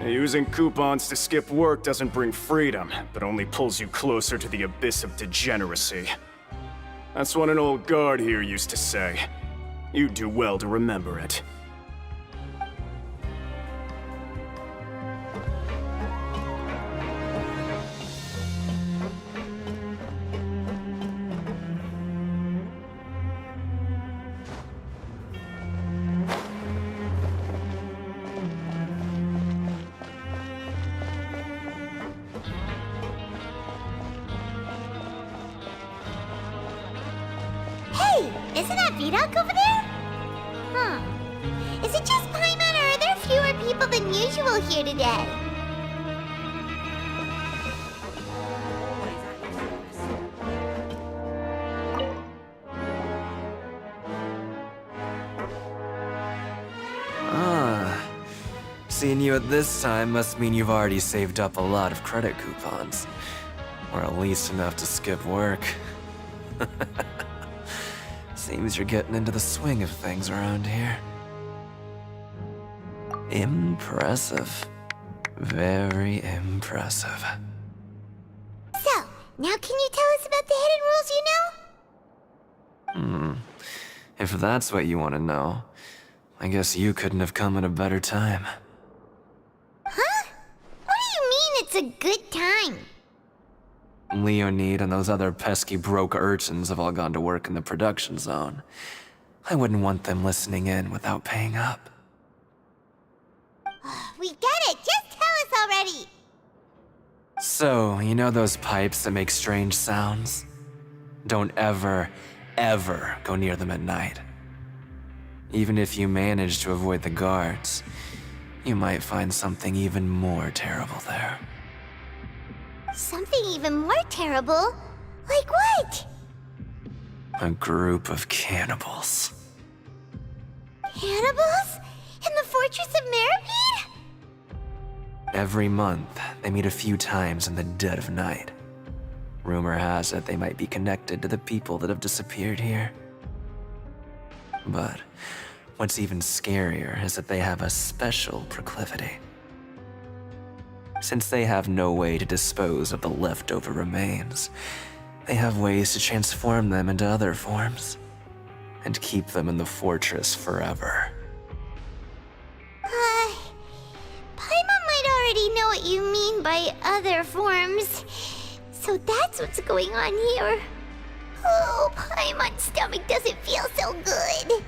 Using coupons to skip work doesn't bring freedom, but only pulls you closer to the abyss of degeneracy. That's what an old guard here used to say. You'd do well to remember it. Isn't that Vidok over there? Huh. Is it just Paimon, or are there fewer people than usual here today? Seeing you at this time must mean you've already saved up a lot of credit coupons. Or at least enough to skip work. Seems you're getting into the swing of things around here. Impressive. Very impressive. So, now can you tell us about the hidden rules you know? If that's what you want to know, I guess you couldn't have come at a better time. Huh? What do you mean it's a good time? Leonid and those other pesky broke urchins have all gone to work in the production zone. I wouldn't want them listening in without paying up. We get it! Just tell us already! So, you know those pipes that make strange sounds? Don't ever, ever go near them at night. Even if you manage to avoid the guards, you might find something even more terrible there. Something even more terrible? Like what? A group of cannibals. Cannibals? In the Fortress of Meripede? Every month, they meet a few times in the dead of night. Rumor has it they might be connected to the people that have disappeared here. But what's even scarier is that they have a special proclivity. Since they have no way to dispose of the leftover remains, they have ways to transform them into other forms, and keep them in the fortress forever. Paimon might already know what you mean by other forms. So that's what's going on here. Oh, Paimon's stomach doesn't feel so good.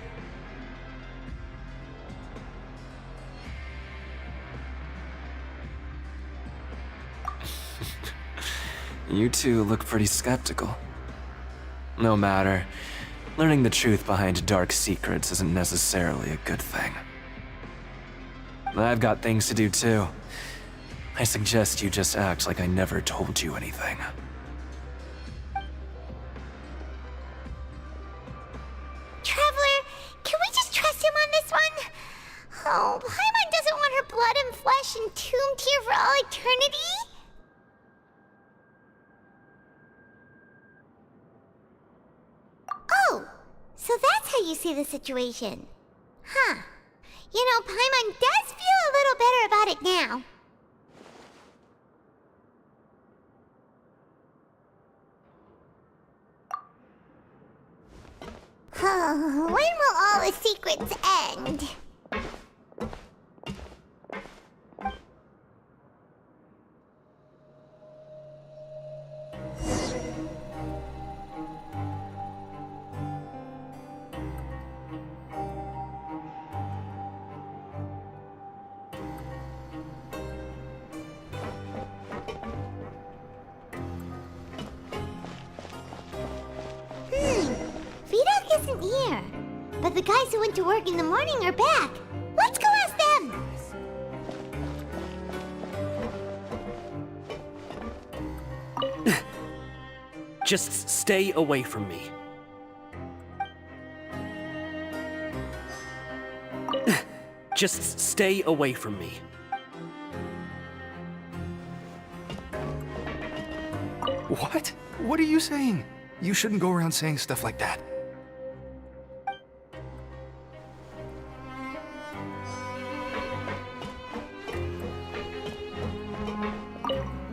You two look pretty skeptical. No matter, learning the truth behind dark secrets isn't necessarily a good thing. I've got things to do too. I suggest you just act like I never told you anything. Traveler, can we just trust him on this one? Oh, Paimon doesn't want her blood and flesh entombed here for all eternity? Oh, so that's how you see the situation. Huh. You know, Paimon does feel a little better about it now. When will all the secrets end? Vidok isn't here, but the guys who went to work in the morning are back. Let's go ask them! Just stay away from me. Just stay away from me. What? What are you saying? You shouldn't go around saying stuff like that.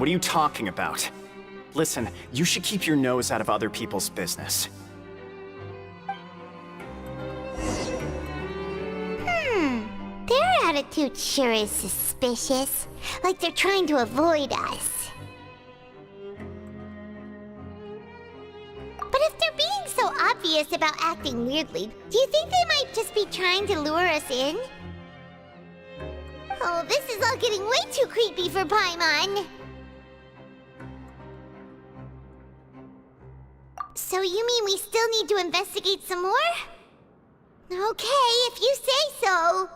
What are you talking about? Listen, you should keep your nose out of other people's business. Their attitude sure is suspicious. Like they're trying to avoid us. But if they're being so obvious about acting weirdly, do you think they might just be trying to lure us in? Oh, this is all getting way too creepy for Paimon. So you mean we still need to investigate some more? Okay, if you say so.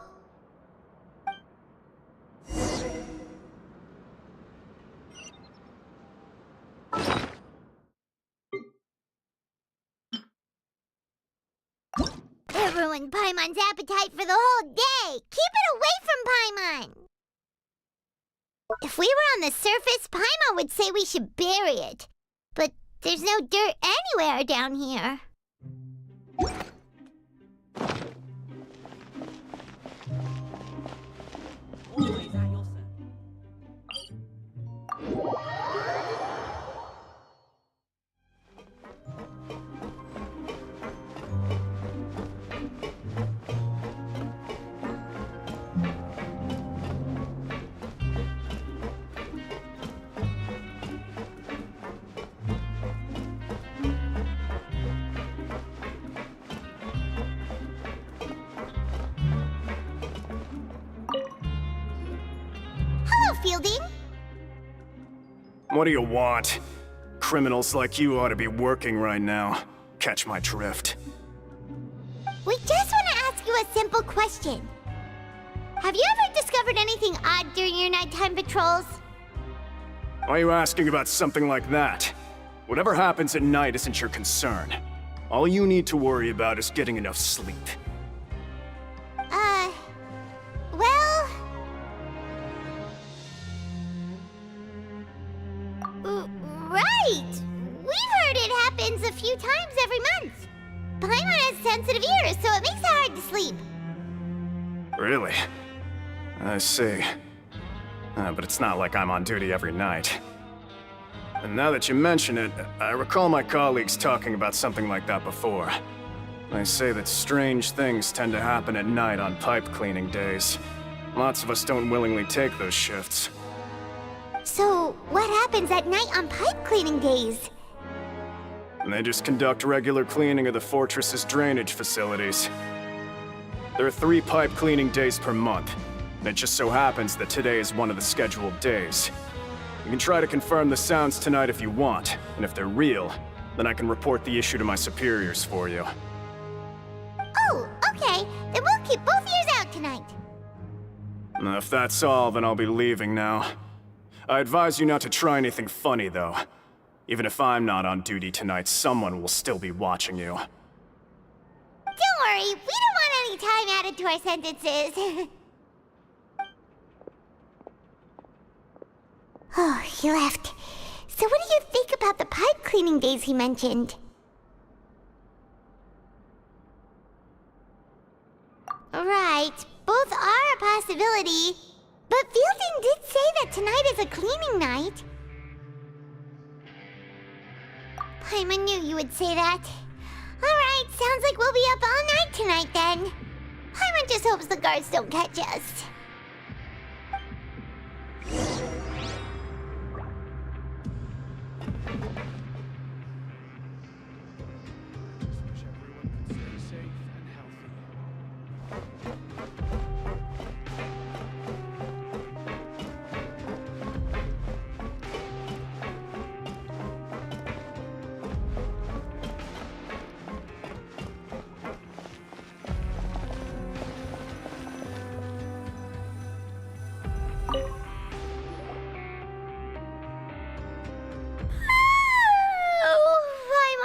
It ruined Paimon's appetite for the whole day. Keep it away from Paimon. If we were on the surface, Paimon would say we should bury it. But there's no dirt anywhere down here. Hello, Fielding. What do you want? Criminals like you ought to be working right now. Catch my drift. We just want to ask you a simple question. Have you ever discovered anything odd during your nighttime patrols? Why are you asking about something like that? Whatever happens at night isn't your concern. All you need to worry about is getting enough sleep. Well... Right! We've heard it happens a few times every month. Paimon has sensitive ears, so it makes it hard to sleep. Really? I see. But it's not like I'm on duty every night. And now that you mention it, I recall my colleagues talking about something like that before. They say that strange things tend to happen at night on pipe cleaning days. Lots of us don't willingly take those shifts. So, what happens at night on pipe cleaning days? And they just conduct regular cleaning of the fortress's drainage facilities. There are 3 pipe cleaning days per month, and it just so happens that today is one of the scheduled days. You can try to confirm the sounds tonight if you want, and if they're real, then I can report the issue to my superiors for you. Oh, okay. Then we'll keep both ears out tonight. If that's all, then I'll be leaving now. I advise you not to try anything funny, though. Even if I'm not on duty tonight, someone will still be watching you. Don't worry, we don't want any time added to our sentences. Oh, he left. So what do you think about the pipe cleaning days he mentioned? Right, both are a possibility. But Fielding did say that tonight is a cleaning night. Paimon knew you would say that. Alright, sounds like we'll be up all night tonight then. Paimon just hopes the guards don't catch us.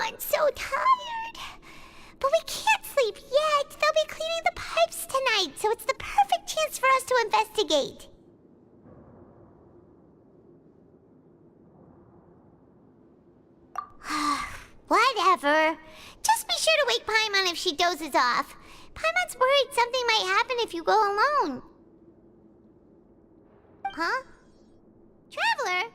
I'm so tired. But we can't sleep yet. They'll be cleaning the pipes tonight, so it's the perfect chance for us to investigate. Whatever. Just be sure to wake Paimon if she dozes off. Paimon's worried something might happen if you go alone. Huh? Traveler?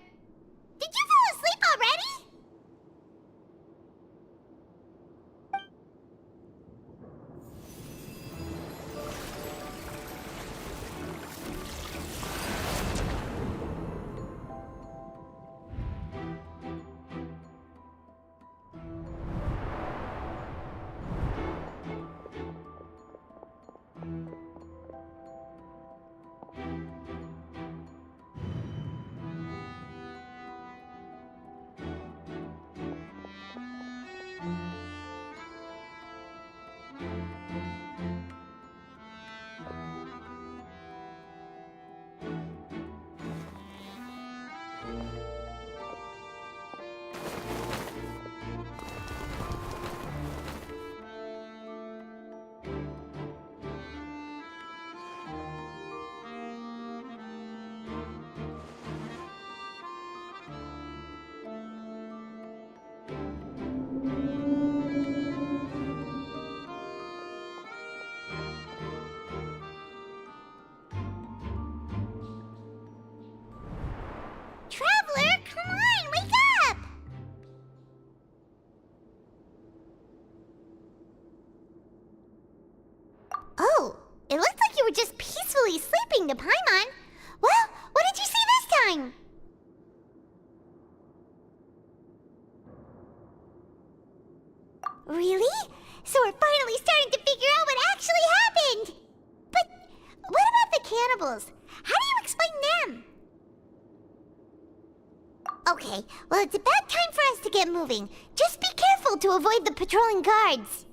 Traveler, come on, wake up! Oh, it looks like you were just peacefully sleeping to Paimon. Well, what did you see this time? Really? So we're finally starting to figure out what actually happened! But what about the cannibals? How do you explain them? Okay, well, it's about time for us to get moving. Just be careful to avoid the patrolling guards.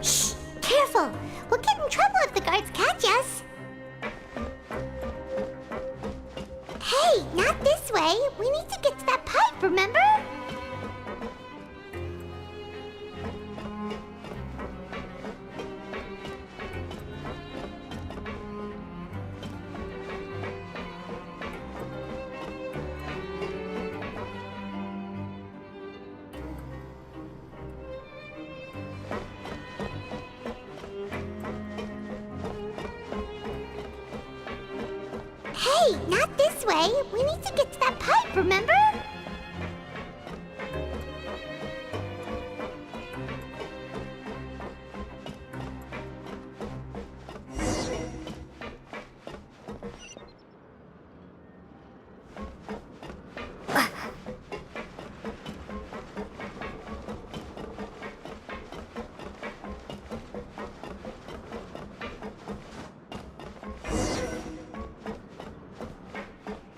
Shh! Careful! We'll get in trouble if the guards catch us! Hey, not this way! We need to get to that pipe, remember? Hey, not this way! We need to get to that pipe, remember?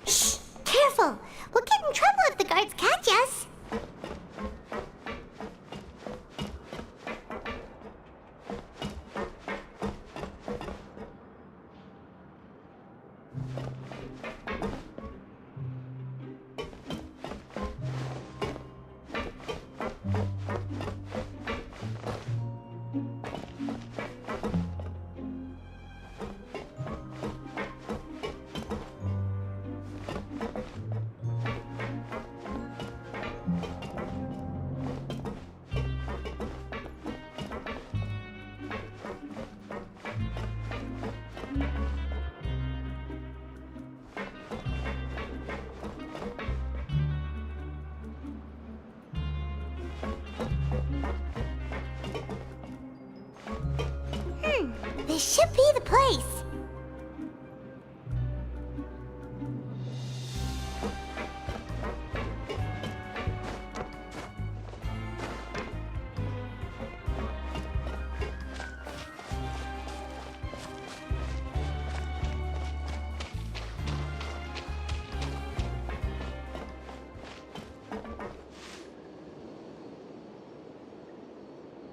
Shh! Careful! We'll get in trouble if the guards catch us! This should be the place.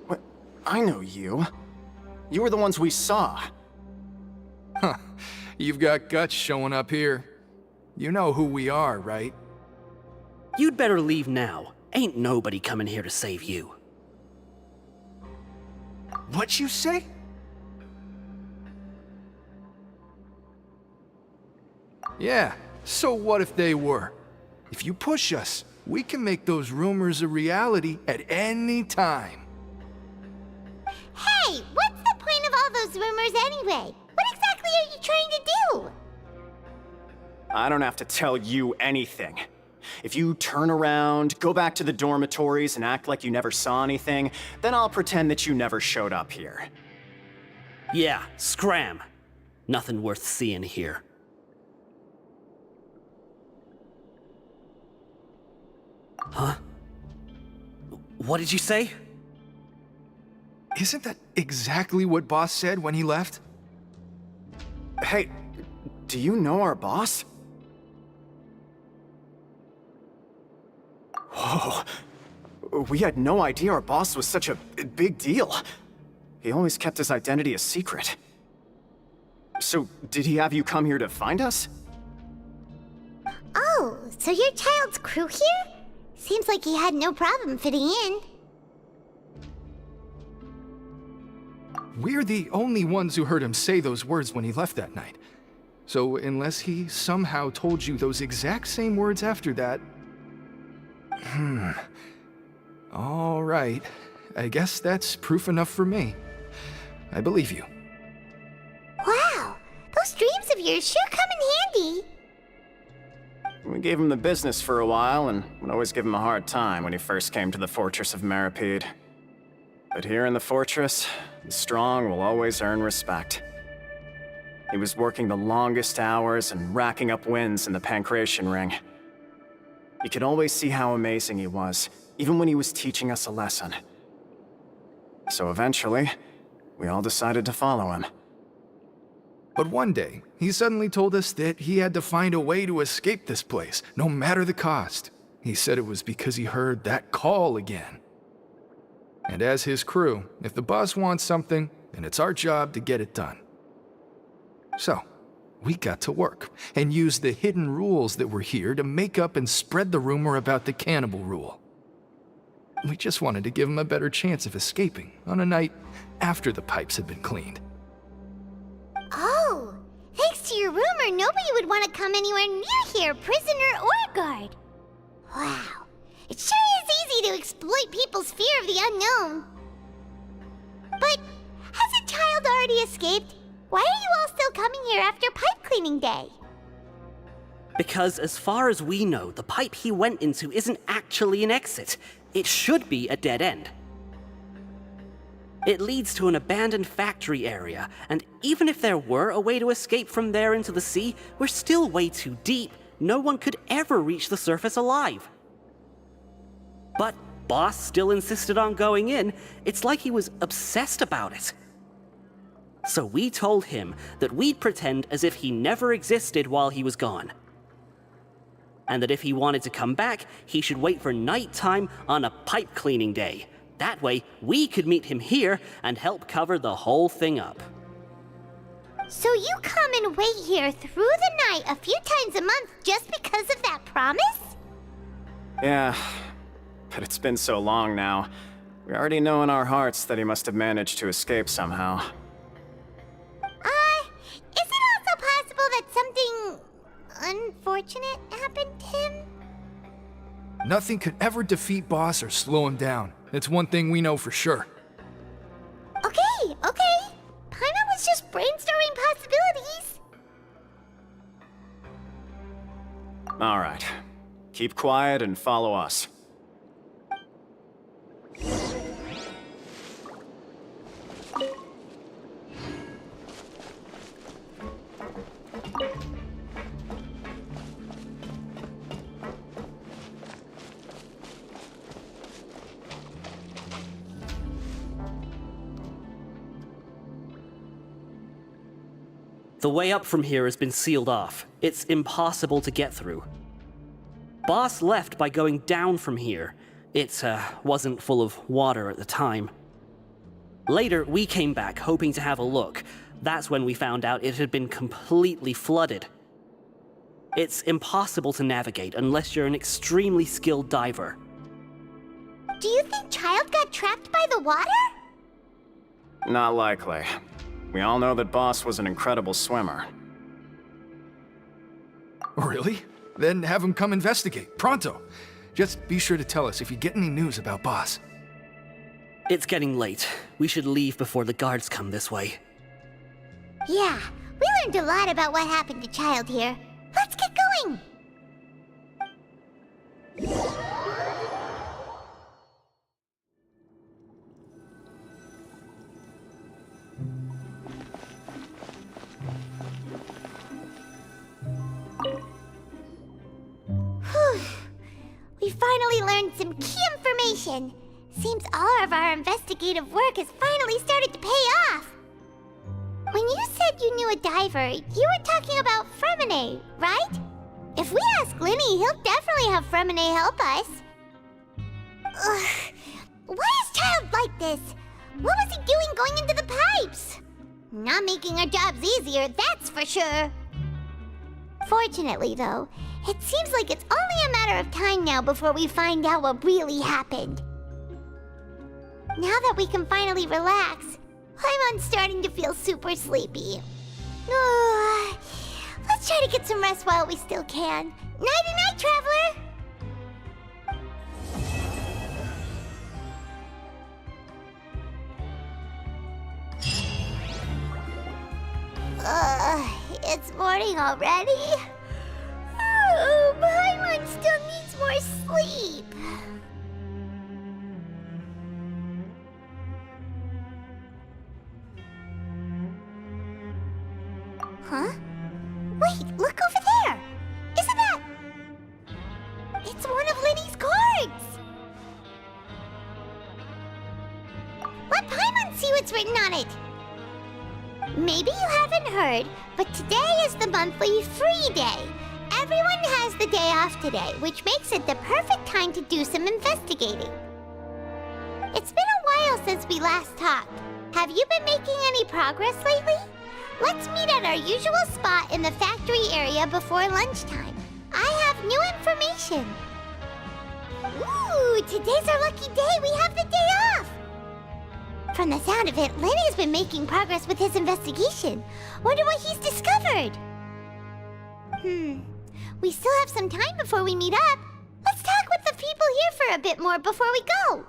What? I know you. You were the ones we saw. Huh. You've got guts showing up here. You know who we are, right? You'd better leave now. Ain't nobody coming here to save you. What'd you say? Yeah, so what if they were? If you push us, we can make those rumors a reality at any time. Hey, what's the point those rumors anyway? What exactly are you trying to do? I don't have to tell you anything. If you turn around, go back to the dormitories, and act like you never saw anything, then I'll pretend that you never showed up here. Yeah, scram. Nothing worth seeing here. Huh? What did you say? Isn't that exactly what Boss said when he left? Hey, do you know our boss? Whoa. We had no idea our boss was such a big deal. He always kept his identity a secret. So, did he have you come here to find us? Oh, so you're Child's crew here? Seems like he had no problem fitting in. We're the only ones who heard him say those words when he left that night. So unless he somehow told you those exact same words after that... All right. I guess that's proof enough for me. I believe you. Wow, those dreams of yours sure come in handy. We gave him the business for a while, and would always give him a hard time when he first came to the Fortress of Maripede. But here in the fortress, the strong will always earn respect. He was working the longest hours and racking up wins in the Pancration Ring. You could always see how amazing he was, even when he was teaching us a lesson. So eventually, we all decided to follow him. But one day, he suddenly told us that he had to find a way to escape this place, no matter the cost. He said it was because he heard that call again. And as his crew, if the boss wants something, then it's our job to get it done. So, we got to work, and used the hidden rules that were here to make up and spread the rumor about the cannibal rule. We just wanted to give him a better chance of escaping on a night after the pipes had been cleaned. Oh, thanks to your rumor, nobody would want to come anywhere near here, prisoner or guard. Wow, it sure is easy to exploit people's fear of the unknown. But hasn't Child already escaped? Why are you all still coming here after pipe cleaning day? Because as far as we know, the pipe he went into isn't actually an exit. It should be a dead end. It leads to an abandoned factory area, and even if there were a way to escape from there into the sea, we're still way too deep. No one could ever reach the surface alive. But Boss still insisted on going in. It's like he was obsessed about it. So we told him that we'd pretend as if he never existed while he was gone. And that if he wanted to come back, he should wait for nighttime on a pipe cleaning day. That way, we could meet him here and help cover the whole thing up. So you come and wait here through the night a few times a month just because of that promise? Yeah, but it's been so long now. We already know in our hearts that he must have managed to escape somehow. Is it also possible that something unfortunate happened to him? Nothing could ever defeat Boss or slow him down. It's one thing we know for sure. Okay. Paimon was just brainstorming possibilities. All right. Keep quiet and follow us. The way up from here has been sealed off. It's impossible to get through. Boss left by going down from here. It wasn't full of water at the time. Later, we came back hoping to have a look. That's when we found out it had been completely flooded. It's impossible to navigate unless you're an extremely skilled diver. Do you think Child got trapped by the water? Not likely. We all know that Boss was an incredible swimmer. Really? Then have him come investigate, pronto. Just be sure to tell us if you get any news about Boss. It's getting late. We should leave before the guards come this way. Yeah, we learned a lot about what happened to Child here. Let's get going! Whew. We finally learned some key information. Seems all of our investigative work has finally started to pay off. When you said you knew a diver, you were talking about Fremine, right? If we ask Linny, he'll definitely have Fremine help us. Ugh. Why is Child like this? What was he doing going into the pipes? Not making our jobs easier, that's for sure. Fortunately, though, it seems like it's only a matter of time now before we find out what really happened. Now that we can finally relax, I'm starting to feel super sleepy. Let's try to get some rest while we still can. Nighty-night, traveler! It's morning already? Oh, Paimon still needs more sleep. Huh? Wait, look over there! Isn't that... It's one of Linny's cards! Let Paimon see what's written on it! Maybe you haven't heard, but today is the monthly free day. Everyone has the day off today, which makes it the perfect time to do some investigating. It's been a while since we last talked. Have you been making any progress lately? Let's meet at our usual spot in the factory area before lunchtime. I have new information. Ooh, today's our lucky day. We have the day off. From the sound of it, Lenny's been making progress with his investigation. Wonder what he's discovered. We still have some time before we meet up. Let's talk with the people here for a bit more before we go.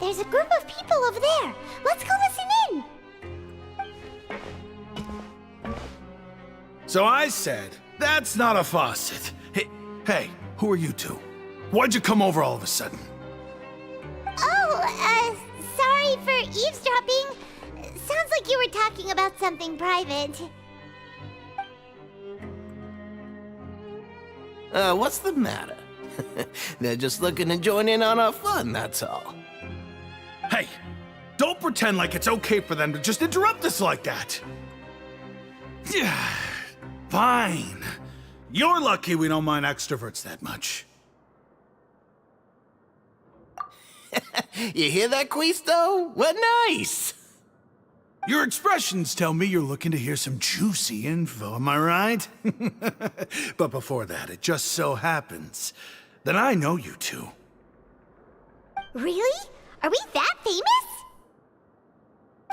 There's a group of people over there. Let's go listen in. So I said, that's not a faucet. Hey, who are you two? Why'd you come over all of a sudden? Oh, sorry for eavesdropping. Sounds like you were talking about something private. What's the matter? They're just looking to join in on our fun, that's all. Hey, don't pretend like it's okay for them to just interrupt us like that. Yeah, fine. You're lucky we don't mind extroverts that much. You hear that, Quisto? What nice! Your expressions tell me you're looking to hear some juicy info, am I right? But before that, it just so happens that I know you two. Really? Are we that famous?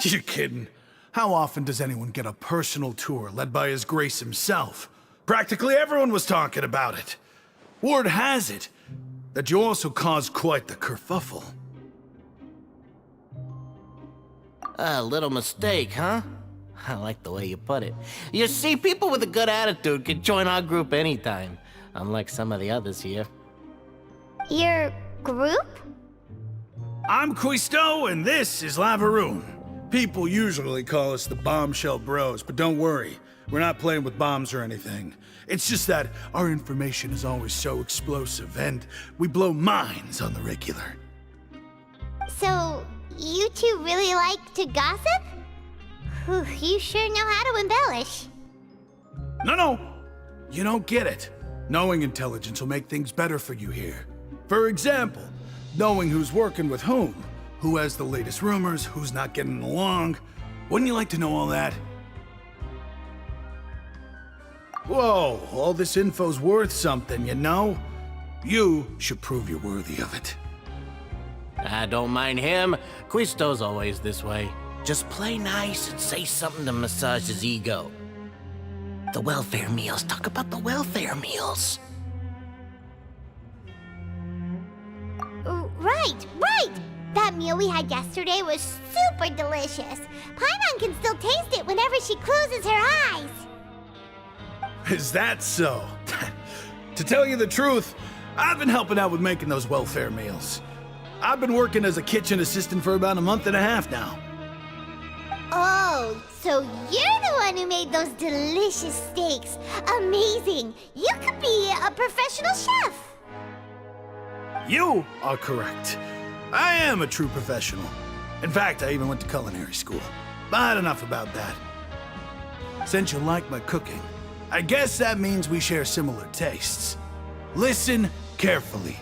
You're kidding. How often does anyone get a personal tour led by His Grace himself? Practically everyone was talking about it. Word has it that you also caused quite the kerfuffle. A little mistake, huh? I like the way you put it. You see, people with a good attitude can join our group anytime, unlike some of the others here. Your group? I'm Quisto, and this is Lavaroon. People usually call us the Bombshell Bros, but don't worry, we're not playing with bombs or anything. It's just that our information is always so explosive, and we blow minds on the regular. So, you two really like to gossip? Whew, you sure know how to embellish. No, you don't get it. Knowing intelligence will make things better for you here. For example, knowing who's working with whom, who has the latest rumors, who's not getting along. Wouldn't you like to know all that? Whoa, all this info's worth something, you know? You should prove you're worthy of it. I don't mind him. Quisto's always this way. Just play nice and say something to massage his ego. The welfare meals. Talk about the welfare meals. Right! That meal we had yesterday was super delicious. Paimon can still taste it whenever she closes her eyes. Is that so? To tell you the truth, I've been helping out with making those welfare meals. I've been working as a kitchen assistant for about a month and a half now. Oh, so you're the one who made those delicious steaks. Amazing! You could be a professional chef. You are correct. I am a true professional. In fact, I even went to culinary school. But enough about that. Since you like my cooking, I guess that means we share similar tastes. Listen carefully.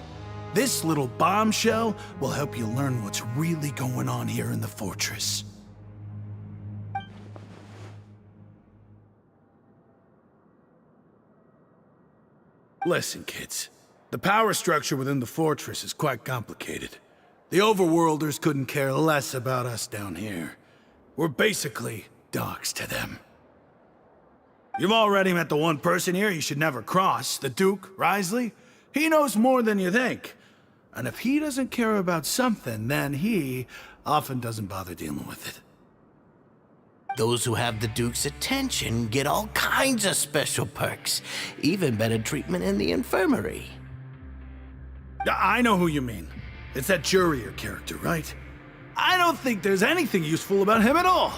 This little bombshell will help you learn what's really going on here in the fortress. Listen, kids. The power structure within the fortress is quite complicated. The overworlders couldn't care less about us down here. We're basically dogs to them. You've already met the one person here you should never cross, the Duke, Risley. He knows more than you think. And if he doesn't care about something, then he often doesn't bother dealing with it. Those who have the Duke's attention get all kinds of special perks, even better treatment in the infirmary. I know who you mean. It's that Jurier character, right? I don't think there's anything useful about him at all.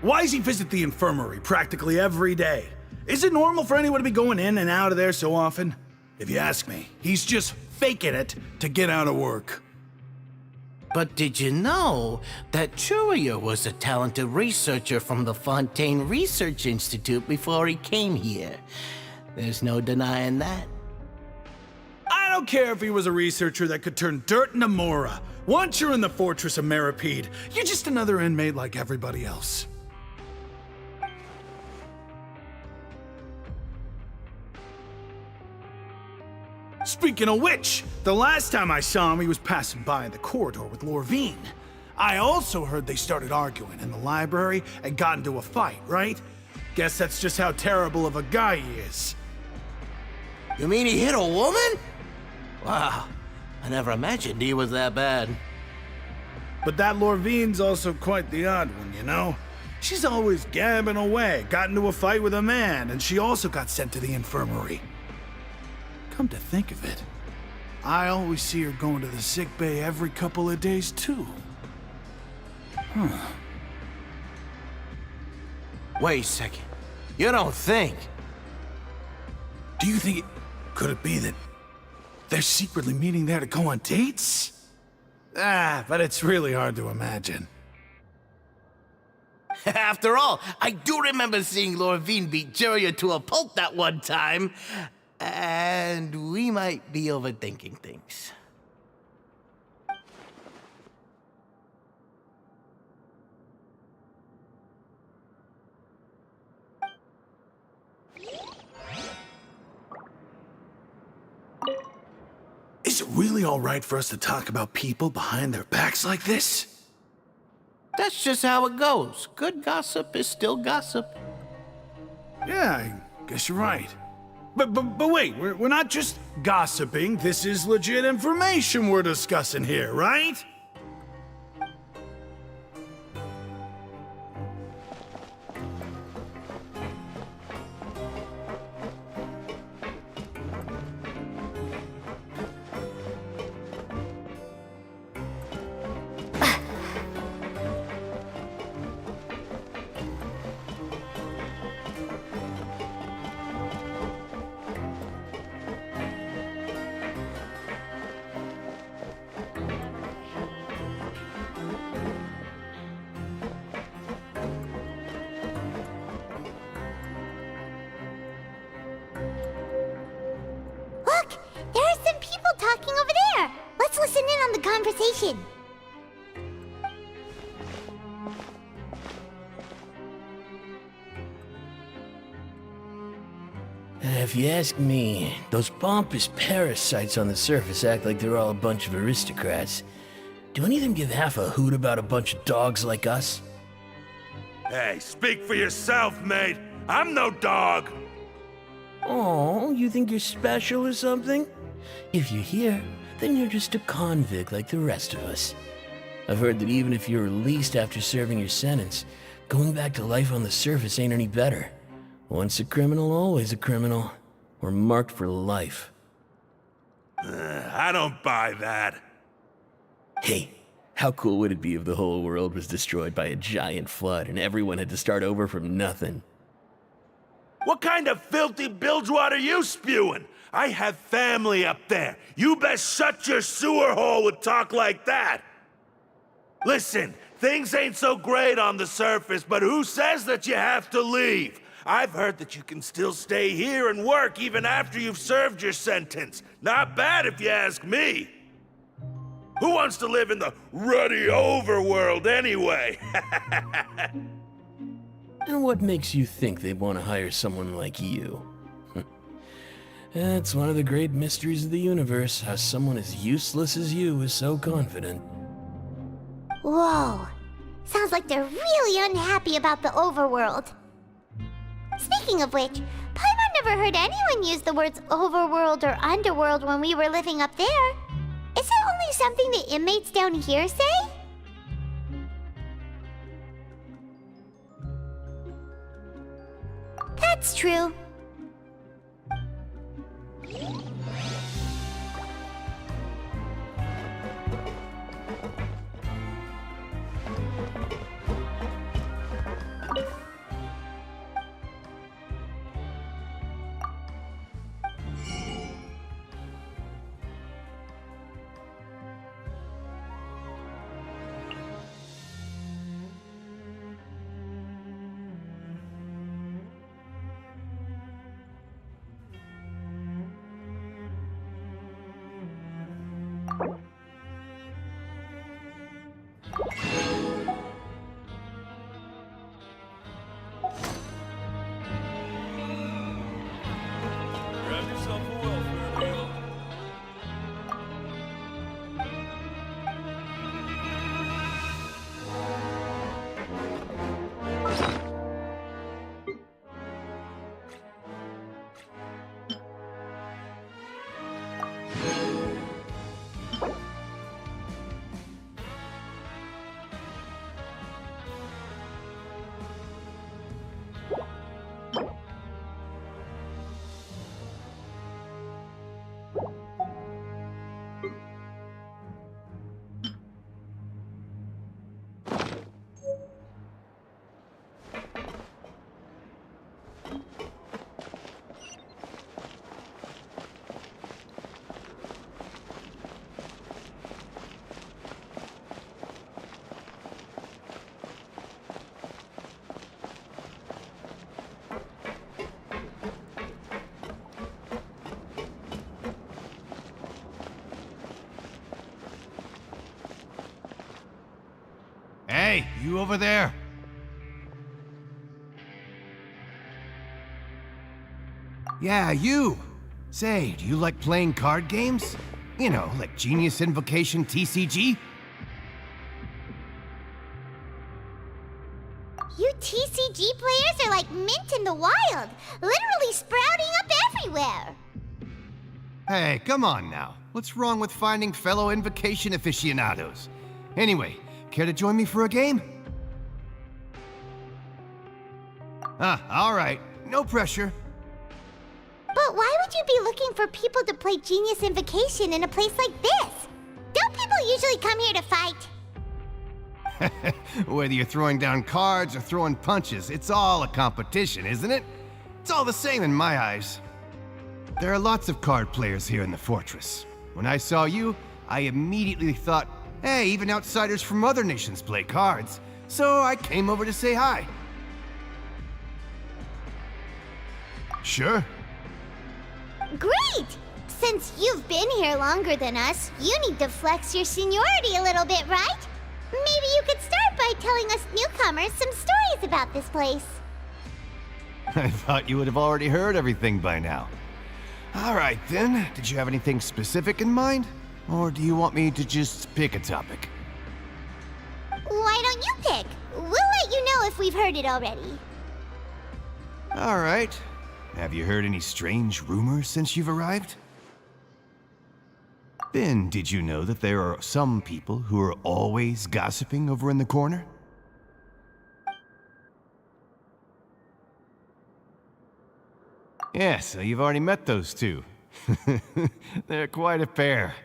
Why does he visit the infirmary practically every day? Is it normal for anyone to be going in and out of there so often? If you ask me, he's just faking it to get out of work. But did you know that Jurier was a talented researcher from the Fontaine Research Institute before he came here? There's no denying that. I don't care if he was a researcher that could turn dirt into Mora. Once you're in the fortress of Meripede, you're just another inmate like everybody else. Speaking of which, the last time I saw him, he was passing by in the corridor with Lorvine. I also heard they started arguing in the library and got into a fight, right? Guess that's just how terrible of a guy he is. You mean he hit a woman? Wow, I never imagined he was that bad. But that Lorvine's also quite the odd one, you know? She's always gabbing away, got into a fight with a man, and she also got sent to the infirmary. Come to think of it, I always see her going to the sick bay every couple of days, too. Huh. Wait a second. You don't think? Do you think could it be that they're secretly meeting there to go on dates? But it's really hard to imagine. After all, I do remember seeing Lorvine beat Jiraiya to a pulp that one time. And we might be overthinking things. Is it really all right for us to talk about people behind their backs like this? That's just how it goes. Good gossip is still gossip. Yeah, I guess you're right. But wait, we're not just gossiping. This is legit information we're discussing here, right? Look! There are some people talking over there! Let's listen in on the conversation. If you ask me, those pompous parasites on the surface act like they're all a bunch of aristocrats. Do any of them give half a hoot about a bunch of dogs like us? Hey, speak for yourself, mate. I'm no dog. Oh, you think you're special or something? If you're here, then you're just a convict like the rest of us. I've heard that even if you're released after serving your sentence, going back to life on the surface ain't any better. Once a criminal, always a criminal. We're marked for life. I don't buy that. Hey, how cool would it be if the whole world was destroyed by a giant flood and everyone had to start over from nothing? What kind of filthy bilgewater are you spewing? I have family up there. You best shut your sewer hole with talk like that. Listen, things ain't so great on the surface, but who says that you have to leave? I've heard that you can still stay here and work even after you've served your sentence. Not bad if you ask me. Who wants to live in the ruddy overworld anyway? And what makes you think they'd want to hire someone like you? That's one of the great mysteries of the universe, how someone as useless as you is so confident. Whoa. Sounds like they're really unhappy about the overworld. Speaking of which, Paimon never heard anyone use the words overworld or underworld when we were living up there. Is it only something the inmates down here say? That's true. Hey, you over there? Yeah, you! Say, do you like playing card games? You know, like Genius Invocation TCG? You TCG players are like mint in the wild, literally sprouting up everywhere. Hey, come on now. What's wrong with finding fellow Invocation aficionados? Anyway, care to join me for a game? Alright. No pressure. But why would you be looking for people to play Genius Invocation in a place like this? Don't people usually come here to fight? Whether you're throwing down cards or throwing punches, it's all a competition, isn't it? It's all the same in my eyes. There are lots of card players here in the fortress. When I saw you, I immediately thought, hey, even outsiders from other nations play cards. So I came over to say hi. Sure. Great! Since you've been here longer than us, you need to flex your seniority a little bit, right? Maybe you could start by telling us newcomers some stories about this place. I thought you would have already heard everything by now. All right, then. Did you have anything specific in mind? Or do you want me to just pick a topic? Why don't you pick? We'll let you know if we've heard it already. All right. Have you heard any strange rumors since you've arrived? Then, did you know that there are some people who are always gossiping over in the corner? Yeah, so you've already met those two. They're quite a pair.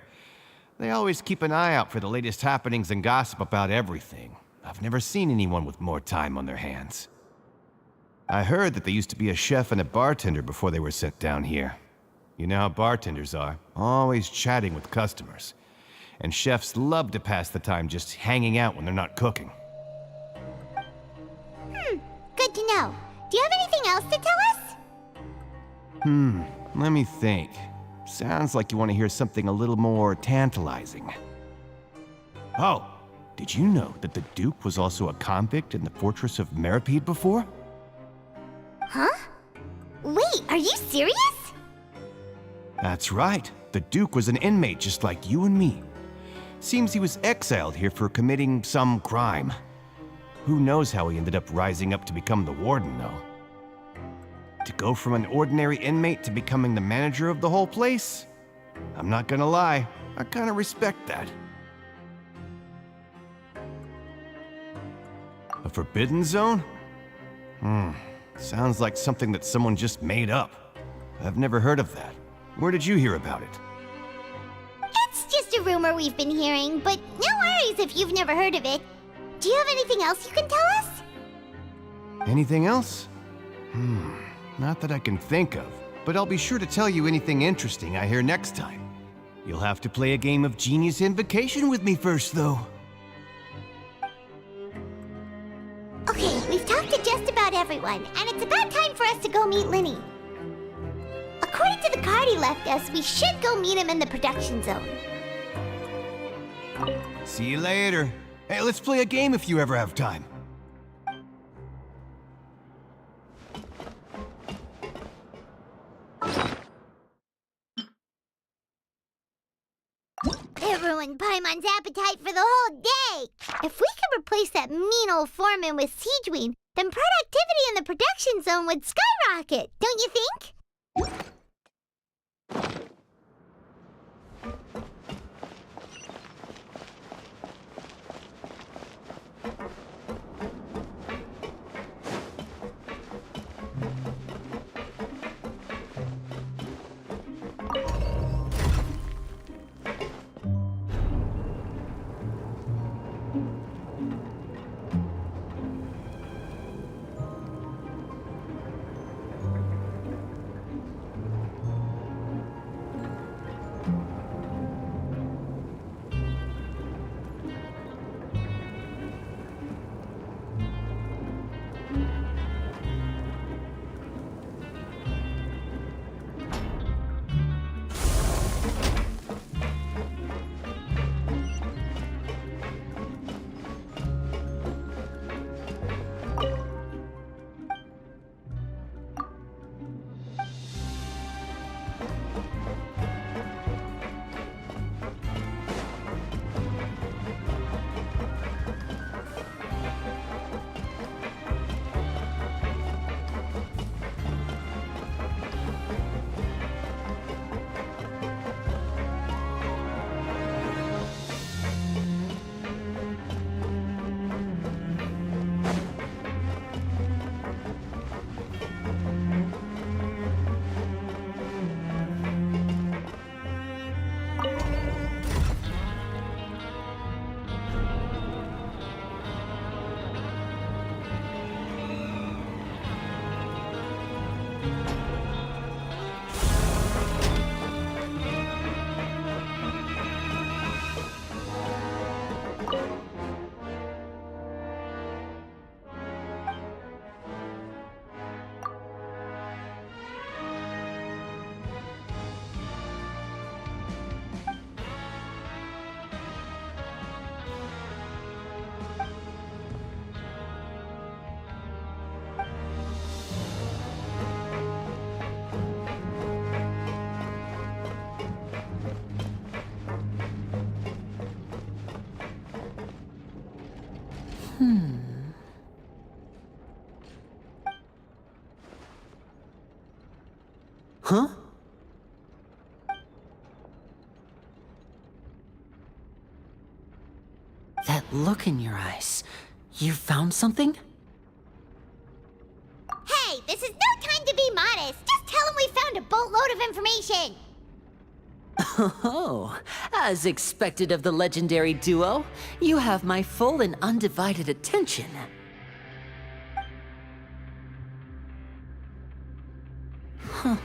They always keep an eye out for the latest happenings and gossip about everything. I've never seen anyone with more time on their hands. I heard that they used to be a chef and a bartender before they were sent down here. You know how bartenders are, always chatting with customers. And chefs love to pass the time just hanging out when they're not cooking. Good to know. Do you have anything else to tell us? Let me think. Sounds like you want to hear something a little more tantalizing. Oh, did you know that the Duke was also a convict in the fortress of Meripede before? Huh? Wait, are you serious? That's right. The Duke was an inmate just like you and me. Seems he was exiled here for committing some crime. Who knows how he ended up rising up to become the warden, though. To go from an ordinary inmate to becoming the manager of the whole place? I'm not gonna lie, I kinda respect that. A forbidden zone? Sounds like something that someone just made up. I've never heard of that. Where did you hear about it? It's just a rumor we've been hearing, but no worries if you've never heard of it. Do you have anything else you can tell us? Anything else? Not that I can think of, but I'll be sure to tell you anything interesting I hear next time. You'll have to play a game of Genius Invocation with me first, though. Okay, we've talked to just about everyone, and it's about time for us to go meet Linny. According to the card he left us, we should go meet him in the production zone. See you later. Hey, let's play a game if you ever have time. It ruined Paimon's appetite for the whole day. If we could replace that mean old foreman with Siegeween, then productivity in the production zone would skyrocket, don't you think? Huh? That look in your eyes. You found something? Hey, this is no time to be modest. Just tell him we found a boatload of information. Oh, as expected of the legendary duo, you have my full and undivided attention. Huh.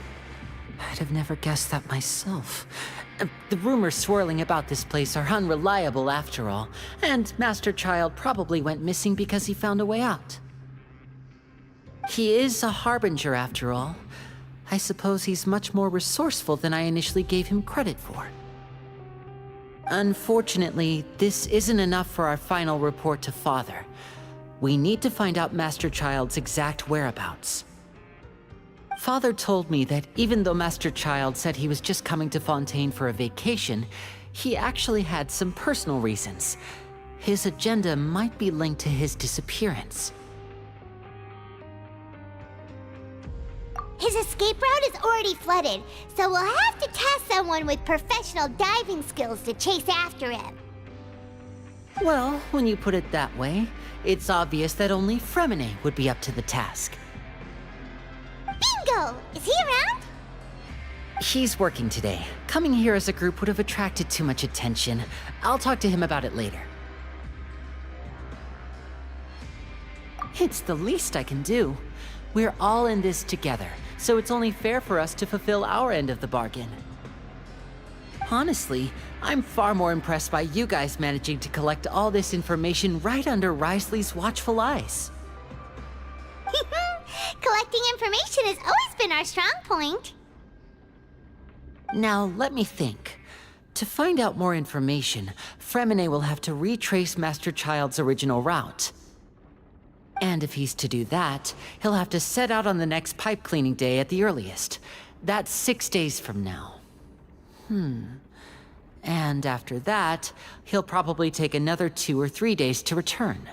I'd have never guessed that myself. The rumors swirling about this place are unreliable after all, and Master Child probably went missing because he found a way out. He is a harbinger after all. I suppose he's much more resourceful than I initially gave him credit for. Unfortunately, this isn't enough for our final report to Father. We need to find out Master Child's exact whereabouts. Father told me that even though Master Child said he was just coming to Fontaine for a vacation, he actually had some personal reasons. His agenda might be linked to his disappearance. His escape route is already flooded, so we'll have to task someone with professional diving skills to chase after him. Well, when you put it that way, it's obvious that only Fremine would be up to the task. Bingo! Is he around? He's working today. Coming here as a group would have attracted too much attention. I'll talk to him about it later. It's the least I can do. We're all in this together, so it's only fair for us to fulfill our end of the bargain. Honestly, I'm far more impressed by you guys managing to collect all this information right under Risley's watchful eyes. Collecting information has always been our strong point. Now, let me think. To find out more information, Fremine will have to retrace Master Child's original route. And if he's to do that, he'll have to set out on the next pipe cleaning day at the earliest. That's 6 days from now. And after that, he'll probably take another 2 or 3 days to return.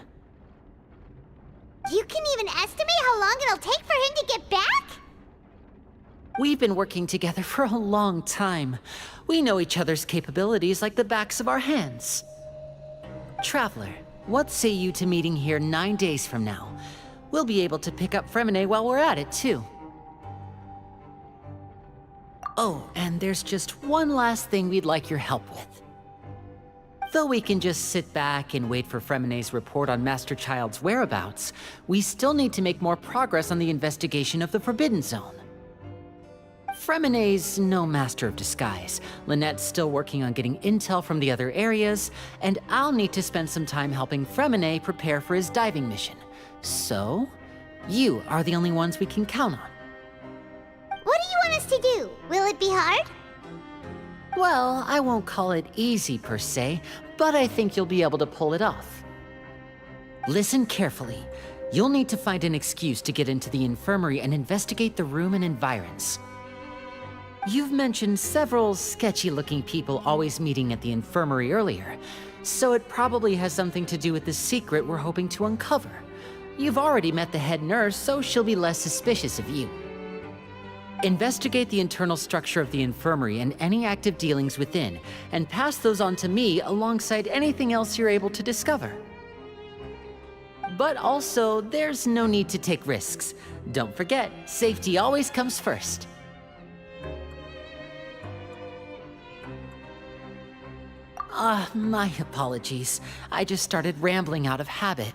You can even estimate how long it'll take for him to get back? We've been working together for a long time. We know each other's capabilities like the backs of our hands. Traveler, what say you to meeting here 9 days from now? We'll be able to pick up Fremine while we're at it, too. Oh, and there's just one last thing we'd like your help with. Though we can just sit back and wait for Fremine's report on Master Child's whereabouts, we still need to make more progress on the investigation of the Forbidden Zone. Fremine's no master of disguise. Lynette's still working on getting intel from the other areas, and I'll need to spend some time helping Fremine prepare for his diving mission. So, you are the only ones we can count on. What do you want us to do? Will it be hard? Well, I won't call it easy per se, but I think you'll be able to pull it off. Listen carefully. You'll need to find an excuse to get into the infirmary and investigate the room and environs. You've mentioned several sketchy-looking people always meeting at the infirmary earlier, so it probably has something to do with the secret we're hoping to uncover. You've already met the head nurse, so she'll be less suspicious of you. Investigate the internal structure of the infirmary and any active dealings within, and pass those on to me alongside anything else you're able to discover. But also, there's no need to take risks. Don't forget, safety always comes first. My apologies. I just started rambling out of habit.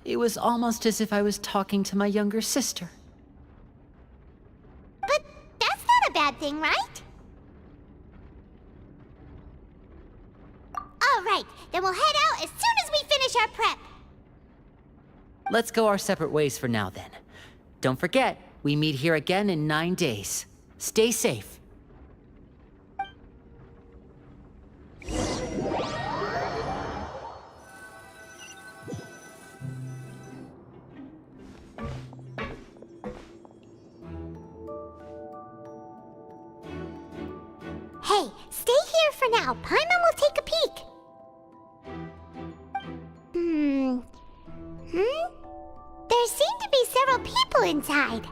It was almost as if I was talking to my younger sister. But that's not a bad thing, right? All right, then we'll head out as soon as we finish our prep. Let's go our separate ways for now, then. Don't forget, we meet here again in 9 days. Stay safe. Hey, stay here for now. Paimon will take a peek. several people inside.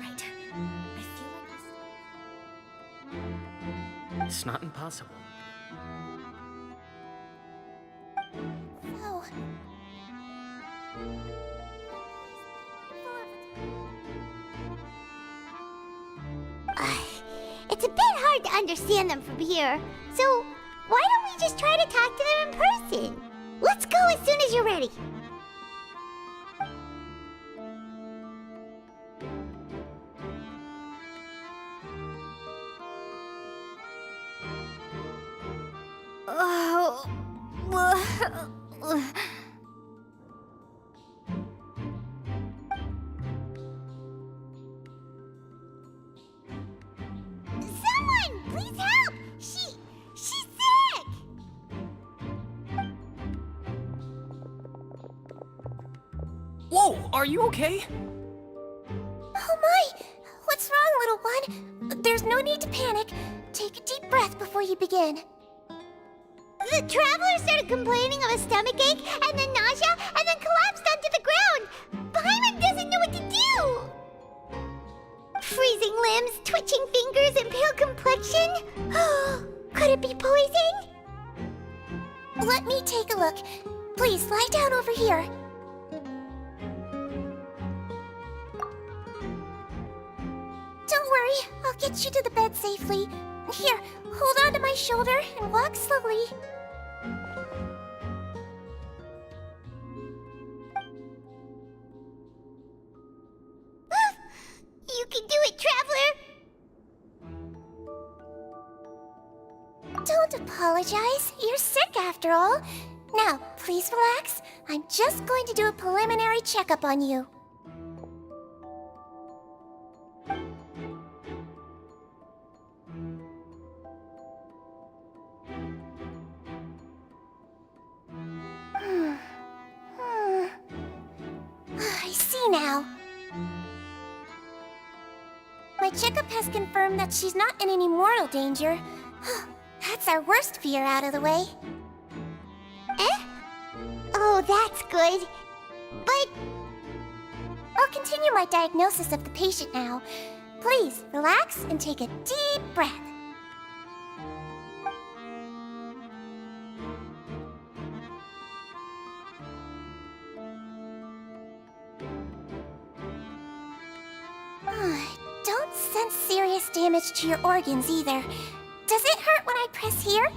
Right. I feel like It's not impossible. Oh. It's a bit hard to understand them from here, so why don't we just try to talk to them in person? Let's go as soon as you're ready. Oh. Someone, please help! She's sick! Whoa, are you okay? Oh my! What's wrong, little one? There's no need to panic. Take a deep breath before you begin. The traveler started complaining of a stomachache, and then nausea, and then collapsed onto the ground. Paimon doesn't know what to do. Freezing limbs, twitching fingers, and pale complexion? Could it be poison? Let me take a look. Please, lie down over here. Don't worry, I'll get you to the bed safely. Here, hold on to my shoulder and walk slowly. You can do it, traveler! Don't apologize. You're sick after all. Now, please relax. I'm just going to do a preliminary checkup on you. I see now. My checkup has confirmed that she's not in any mortal danger. That's our worst fear out of the way. Eh? Oh, that's good. But I'll continue my diagnosis of the patient now. Please, relax and take a deep breath. Don't sense serious damage to your organs either. Does it hurt when I press here?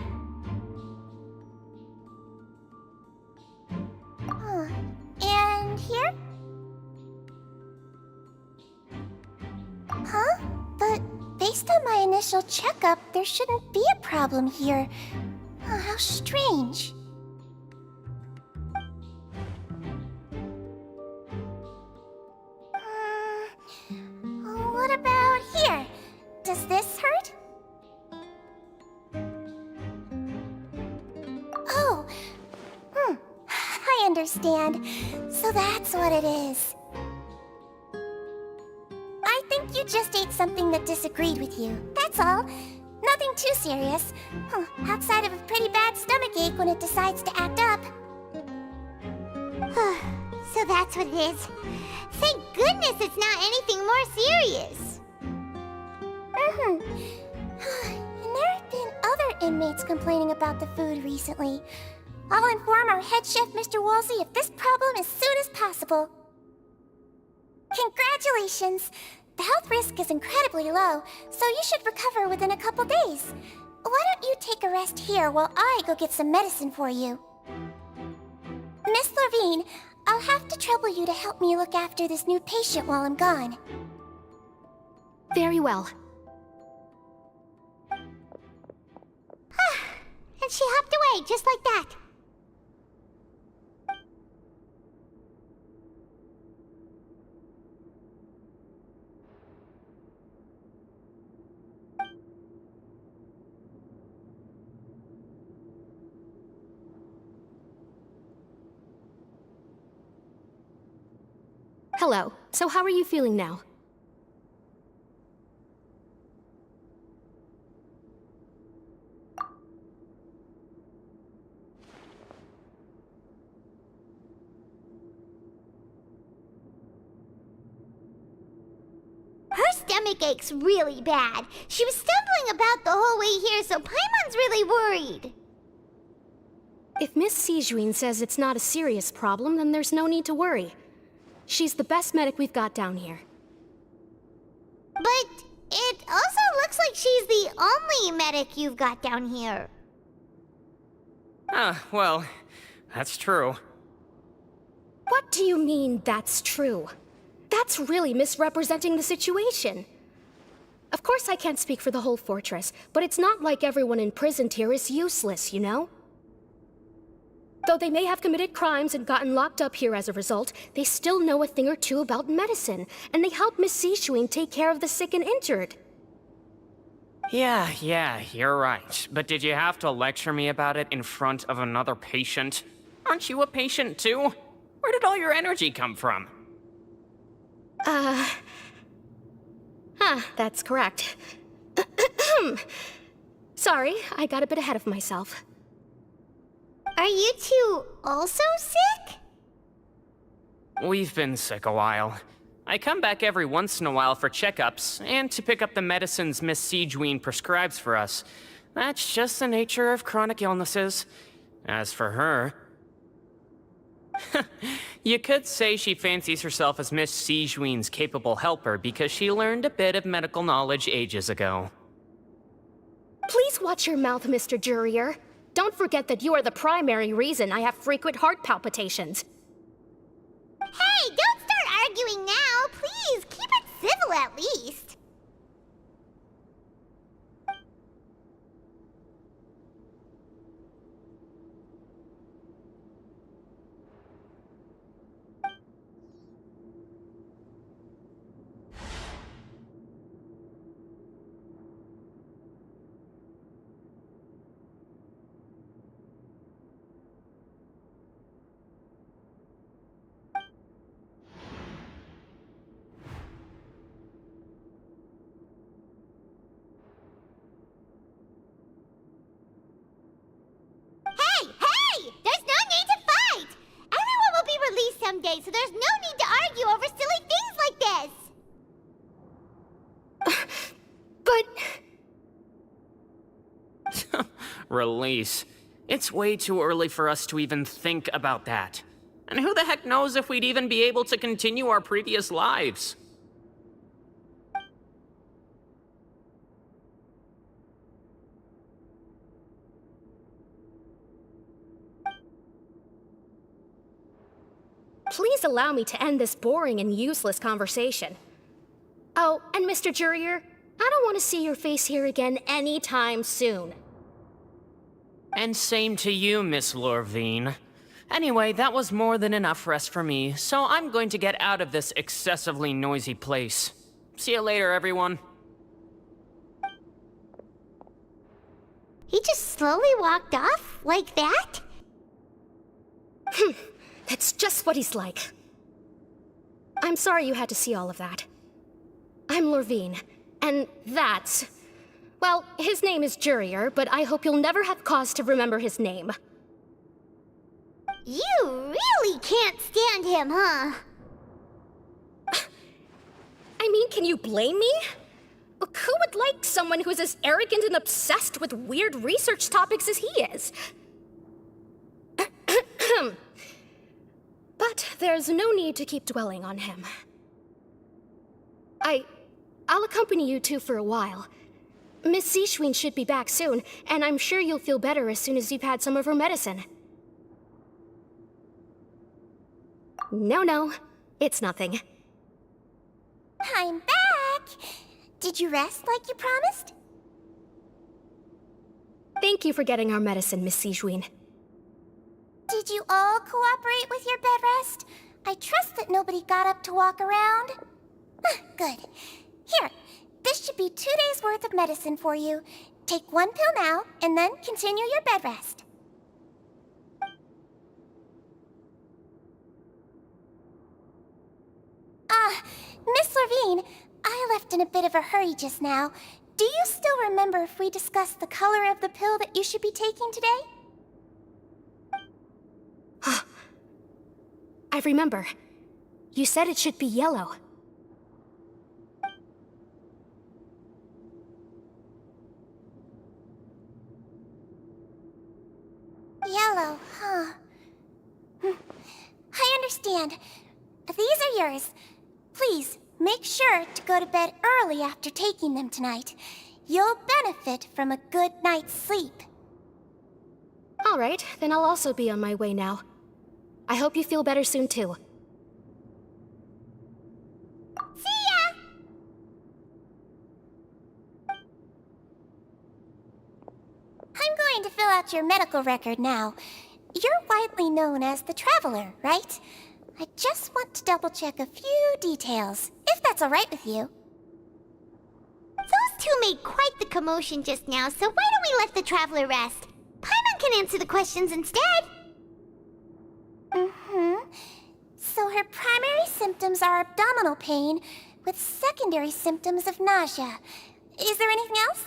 And here? Huh? But based on my initial checkup, there shouldn't be a problem here. How strange. What about here? Does this hurt? Oh, I understand. So that's what it is. I think you just ate something that disagreed with you. That's all. Nothing too serious. Outside of a pretty bad stomachache when it decides to act up. So that's what it is. Thank goodness it's not anything more serious. And there have been other inmates complaining about the food recently. I'll inform our head chef, Mr. Woolsey, of this problem as soon as possible. Congratulations! The health risk is incredibly low, so you should recover within a couple days. Why don't you take a rest here while I go get some medicine for you? Miss Levine, I'll have to trouble you to help me look after this new patient while I'm gone. Very well. And she hopped away just like that. Hello. So how are you feeling now? stomach aches really bad. She was stumbling about the whole way here, so Paimon's really worried. If Miss Sijuin says it's not a serious problem, then there's no need to worry. She's the best medic we've got down here. But it also looks like she's the only medic you've got down here. Well, that's true. What do you mean, that's true? That's really misrepresenting the situation. Of course I can't speak for the whole fortress, but it's not like everyone imprisoned here is useless, you know? Though they may have committed crimes and gotten locked up here as a result, they still know a thing or two about medicine, and they help Miss Sishuin take care of the sick and injured. Yeah, you're right. But did you have to lecture me about it in front of another patient? Aren't you a patient too? Where did all your energy come from? That's correct. Sorry, I got a bit ahead of myself. Are you two also sick? We've been sick a while. I come back every once in a while for checkups, and to pick up the medicines Miss Sijuin prescribes for us. That's just the nature of chronic illnesses. As for her... You could say she fancies herself as Miss Sijuin's capable helper because she learned a bit of medical knowledge ages ago. Please watch your mouth, Mr. Jurier. Don't forget that you are the primary reason I have frequent heart palpitations. Hey, don't start arguing now! Please, keep it civil at least! Someday, so there's no need to argue over silly things like this! But... Release. It's way too early for us to even think about that. And who the heck knows if we'd even be able to continue our previous lives? Please allow me to end this boring and useless conversation. Oh, and Mr. Jurier, I don't want to see your face here again anytime soon. And same to you, Miss Lorvine. Anyway, that was more than enough rest for me, so I'm going to get out of this excessively noisy place. See you later, everyone. He just slowly walked off like that? That's just what he's like. I'm sorry you had to see all of that. I'm Lorvine, and that's... Well, his name is Jurier, but I hope you'll never have cause to remember his name. You really can't stand him, huh? I mean, can you blame me? Look, who would like someone who is as arrogant and obsessed with weird research topics as he is? But there's no need to keep dwelling on him. I'll accompany you two for a while. Miss Sishuin should be back soon, and I'm sure you'll feel better as soon as you've had some of her medicine. No, it's nothing. I'm back! Did you rest like you promised? Thank you for getting our medicine, Miss Sishuin. Did you all cooperate with your bed rest? I trust that nobody got up to walk around. Good. Here, this should be 2 days' worth of medicine for you. Take 1 pill now, and then continue your bed rest. Miss Levine, I left in a bit of a hurry just now. Do you still remember if we discussed the color of the pill that you should be taking today? I remember. You said it should be yellow. yellow, huh? I understand. These are yours. Please, make sure to go to bed early after taking them tonight. You'll benefit from a good night's sleep. All right, then I'll also be on my way now. I hope you feel better soon, too. See ya! I'm going to fill out your medical record now. You're widely known as the Traveler, right? I just want to double-check a few details, if that's all right with you. Those two made quite the commotion just now, so why don't we let the Traveler rest? Paimon can answer the questions instead. So her primary symptoms are abdominal pain, with secondary symptoms of nausea. Is there anything else?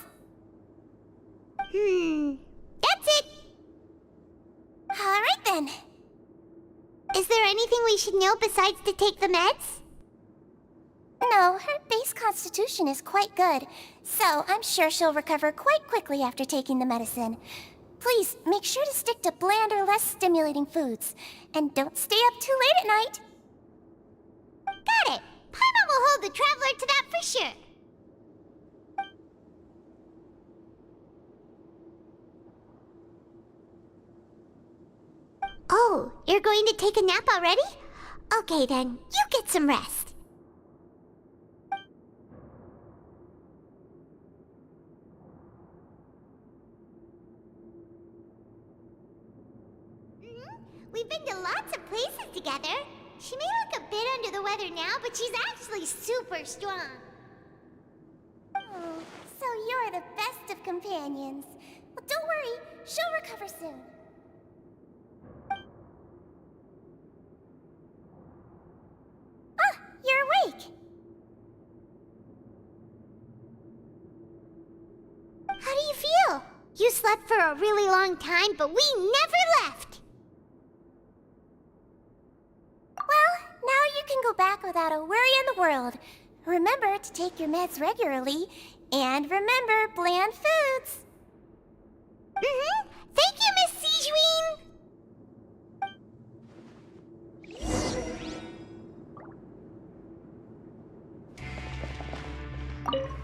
That's it. All right then. Is there anything we should know besides to take the meds? No, her base constitution is quite good, so I'm sure she'll recover quite quickly after taking the medicine. Please, make sure to stick to bland or less stimulating foods, and don't stay up too late at night. Got it! Paimon will hold the Traveler to that for sure. Oh, you're going to take a nap already? Okay then, you get some rest. We've been to lots of places together. She may look a bit under the weather now, but she's actually super strong. Oh, so you're the best of companions. Well, don't worry, she'll recover soon. Ah, you're awake. How do you feel? You slept for a really long time, but we never left. Well, now you can go back without a worry in the world. Remember to take your meds regularly, and remember bland foods. Thank you, Miss Sijuin.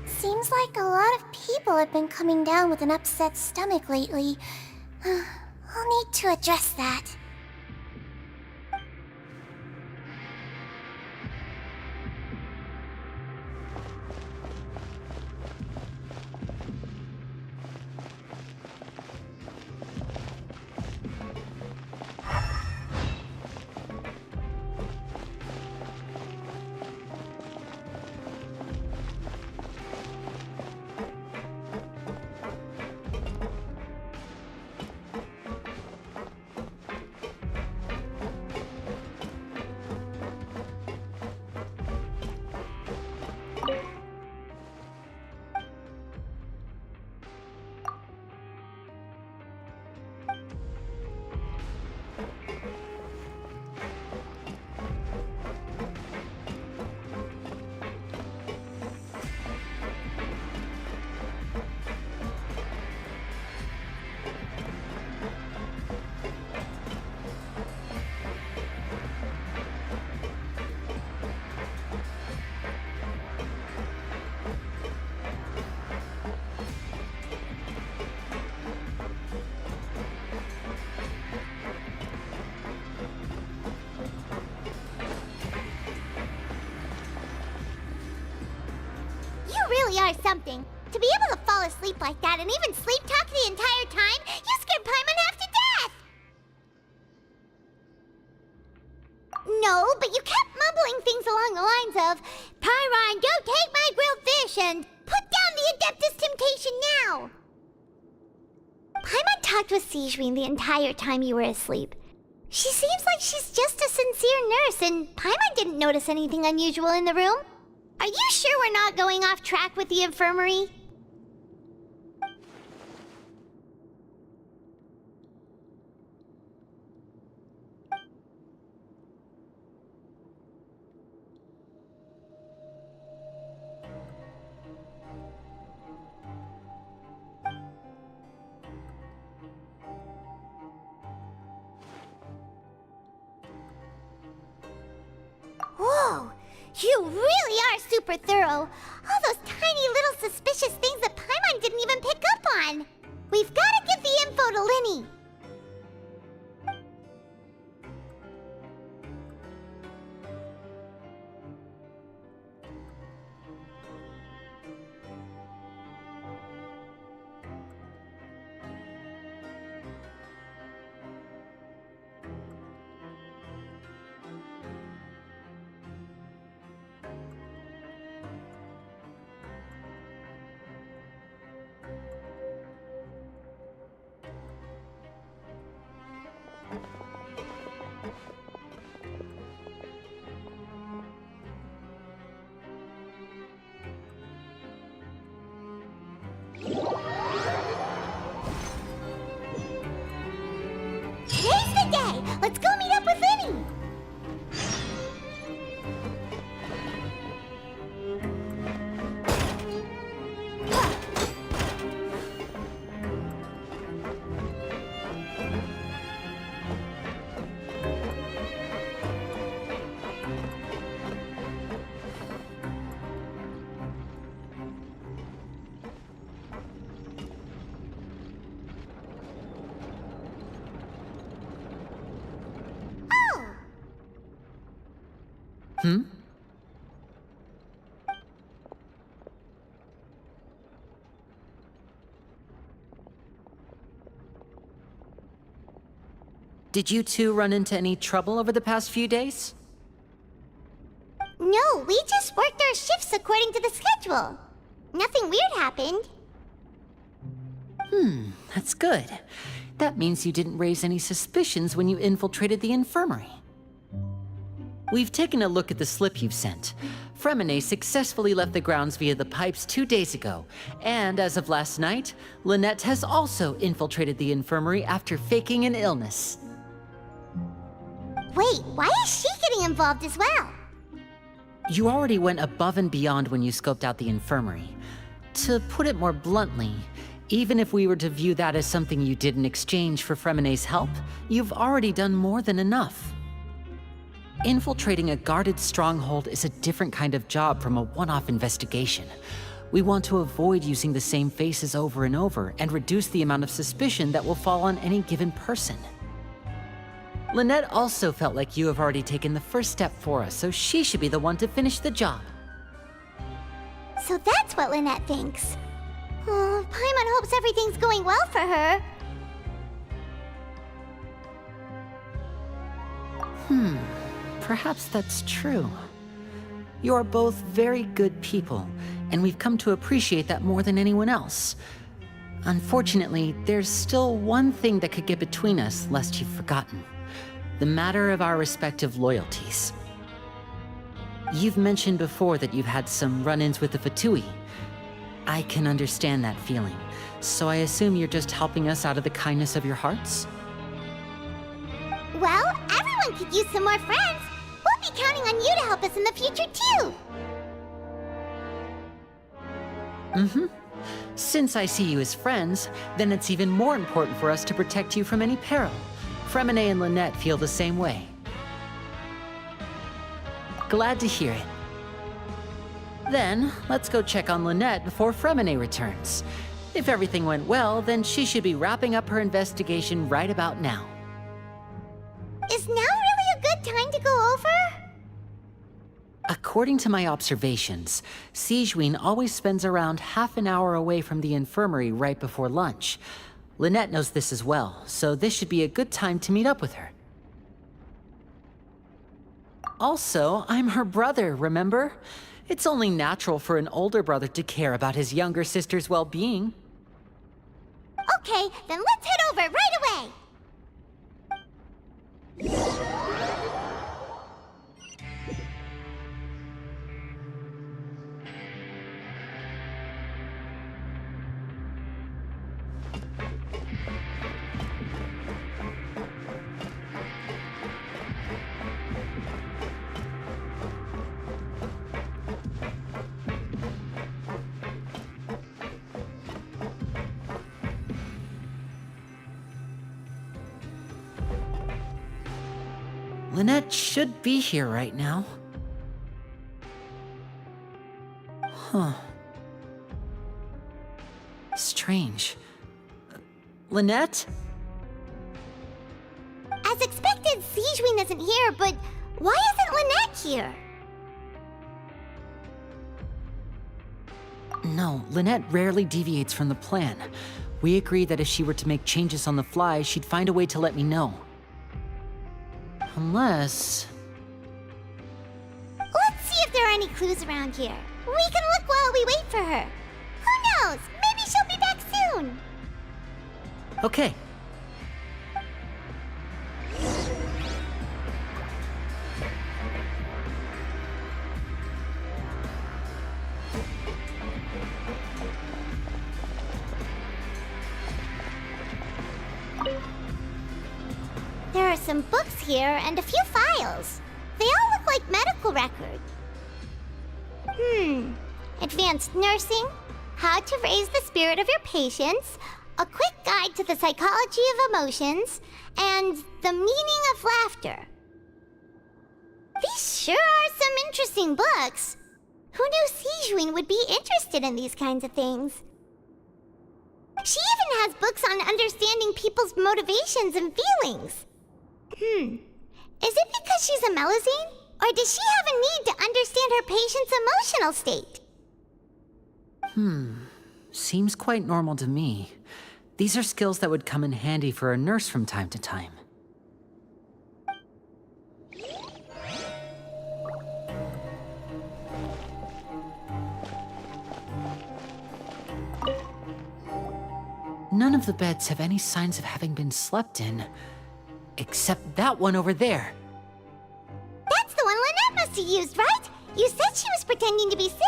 Seems like a lot of people have been coming down with an upset stomach lately. I'll need to address that. You are something. To be able to fall asleep like that and even sleep talk the entire time, you scared Paimon half to death! No, but you kept mumbling things along the lines of, Pyron, go take my grilled fish and put down the Adeptus Temptation now! Paimon talked with Sijuin the entire time you were asleep. She seems like she's just a sincere nurse, and Paimon didn't notice anything unusual in the room. Are you sure we're not going off track with the infirmary? You really are super thorough. All those tiny little suspicious things that Paimon didn't even pick up on. We've gotta give the info to Linny. Today's the day! Let's go meet up with Linny! Did you two run into any trouble over the past few days? No, we just worked our shifts according to the schedule. Nothing weird happened. That's good. That means you didn't raise any suspicions when you infiltrated the infirmary. We've taken a look at the slip you've sent. Fremine successfully left the grounds via the pipes 2 days ago, and as of last night, Lynette has also infiltrated the infirmary after faking an illness. Wait, why is she getting involved as well? You already went above and beyond when you scoped out the infirmary. To put it more bluntly, even if we were to view that as something you did in exchange for Fremine's help, you've already done more than enough. Infiltrating a guarded stronghold is a different kind of job from a one-off investigation. We want to avoid using the same faces over and over and reduce the amount of suspicion that will fall on any given person. Lynette also felt like you have already taken the first step for us, so she should be the one to finish the job. So that's what Lynette thinks. Oh, Paimon hopes everything's going well for her. Perhaps that's true. You are both very good people, and we've come to appreciate that more than anyone else. Unfortunately, there's still one thing that could get between us, lest you've forgotten. The matter of our respective loyalties. You've mentioned before that you've had some run-ins with the Fatui. I can understand that feeling, so I assume you're just helping us out of the kindness of your hearts? Well, everyone could use some more friends. We'll be counting on you to help us in the future, too. Since I see you as friends, then it's even more important for us to protect you from any peril. Fremine and Lynette feel the same way. Glad to hear it. Then, let's go check on Lynette before Fremine returns. If everything went well, then she should be wrapping up her investigation right about now. Is now really a good time to go over? According to my observations, Sigewinne always spends around half an hour away from the infirmary right before lunch. Lynette knows this as well, so this should be a good time to meet up with her. Also, I'm her brother, remember? It's only natural for an older brother to care about his younger sister's well-being. Okay, then let's head over right away! Lynette should be here right now. Strange. Lynette? As expected, Sijwin isn't here, but why isn't Lynette here? No, Lynette rarely deviates from the plan. We agreed that if she were to make changes on the fly, she'd find a way to let me know. Unless... Let's see if there are any clues around here. We can look while we wait for her. Who knows? Maybe she'll be back soon. Okay. There are some books here and a few files. They all look like medical records. Advanced nursing, how to raise the spirit of your patients, a quick guide to the psychology of emotions, and the meaning of laughter. These sure are some interesting books. Who knew Sijwin would be interested in these kinds of things? She even has books on understanding people's motivations and feelings. Is it because she's a Melazine? Or does she have a need to understand her patient's emotional state? Seems quite normal to me. These are skills that would come in handy for a nurse from time to time. None of the beds have any signs of having been slept in. Except that one over there. That's the one Lynette must have used, right? You said she was pretending to be sick.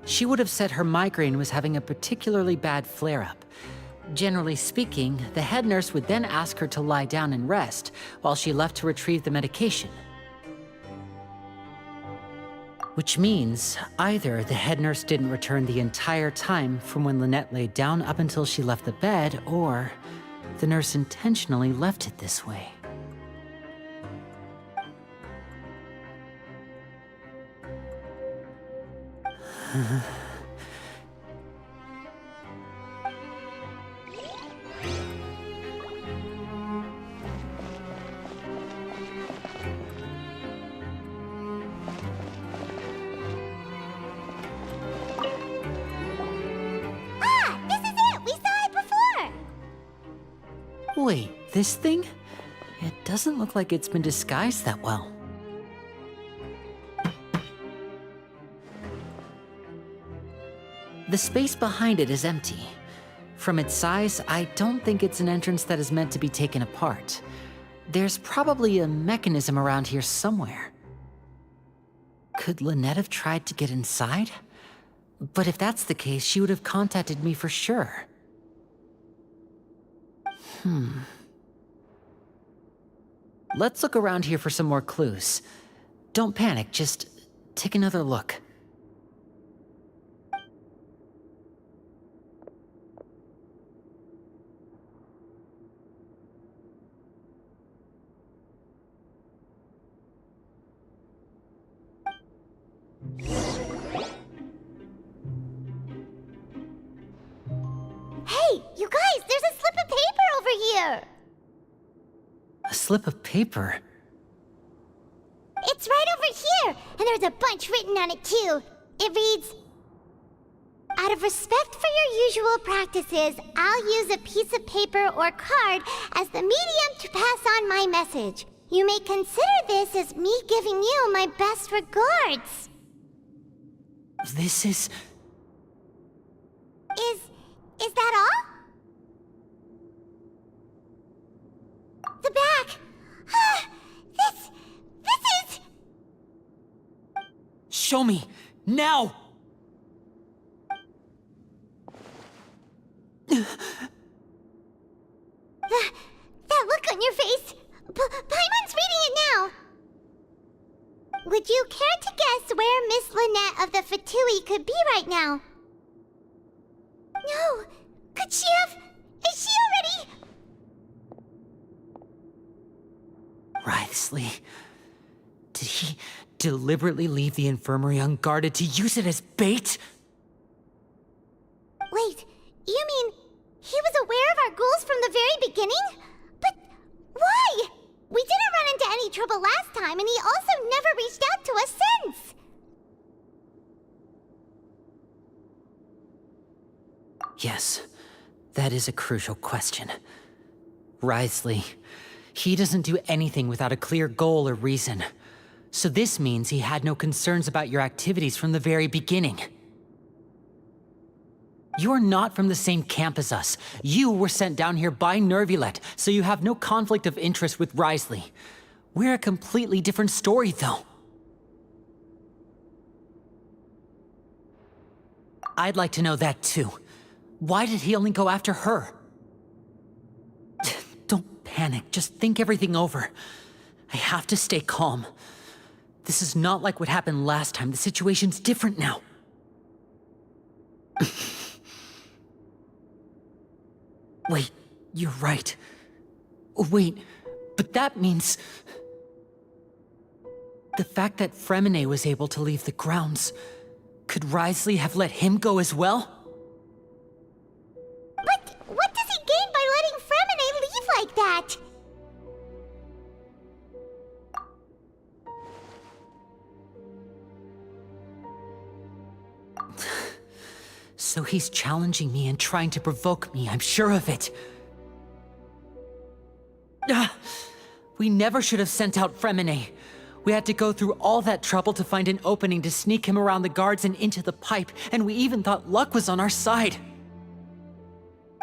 She would have said her migraine was having a particularly bad flare-up. Generally speaking, the head nurse would then ask her to lie down and rest, while she left to retrieve the medication. Which means, either the head nurse didn't return the entire time from when Lynette laid down up until she left the bed, or the nurse intentionally left it this way. This is it! We saw it before! Wait, this thing? It doesn't look like it's been disguised that well. The space behind it is empty. From its size, I don't think it's an entrance that is meant to be taken apart. There's probably a mechanism around here somewhere. Could Lynette have tried to get inside? But if that's the case, she would have contacted me for sure. Let's look around here for some more clues. Don't panic, just take another look. Hey, you guys, there's a slip of paper over here! A slip of paper? It's right over here, and there's a bunch written on it too. It reads, "Out of respect for your usual practices, I'll use a piece of paper or card as the medium to pass on my message. You may consider this as me giving you my best regards." This is... Is that all? The back! This is... Show me! Now! That look on your face! Paimon's reading it now! Would you care to guess where Miss Lynette of the Fatui could be right now? No! Could she have... Is she already... Wriothesley... Deliberately leave the infirmary unguarded to use it as bait? Wait, you mean he was aware of our goals from the very beginning? But why? We didn't run into any trouble last time, and he also never reached out to us since. Yes, that is a crucial question. Wriothesley, he doesn't do anything without a clear goal or reason. So this means he had no concerns about your activities from the very beginning. You're not from the same camp as us. You were sent down here by Nervulet, so you have no conflict of interest with Wriothesley. We're a completely different story, though. I'd like to know that, too. Why did he only go after her? Don't panic, just think everything over. I have to stay calm. This is not like what happened last time. The situation's different now. Wait, you're right. Wait, but that means... The fact that Fremine was able to leave the grounds, could Wriothesley have let him go as well? But what does he gain by letting Fremine leave like that? So he's challenging me and trying to provoke me, I'm sure of it. We never should have sent out Fremine. We had to go through all that trouble to find an opening to sneak him around the guards and into the pipe, and we even thought luck was on our side.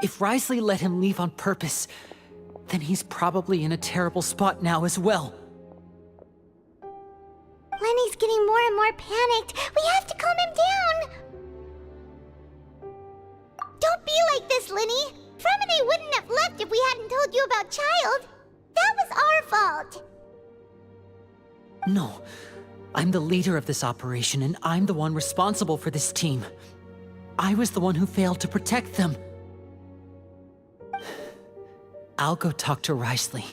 If Wriothesley let him leave on purpose, then he's probably in a terrible spot now as well. Lenny's getting more and more panicked. We have to calm him down. Don't be like this, Lenny. Fremine wouldn't have left if we hadn't told you about Child. That was our fault. No, I'm the leader of this operation, and I'm the one responsible for this team. I was the one who failed to protect them. I'll go talk to Wriothesley.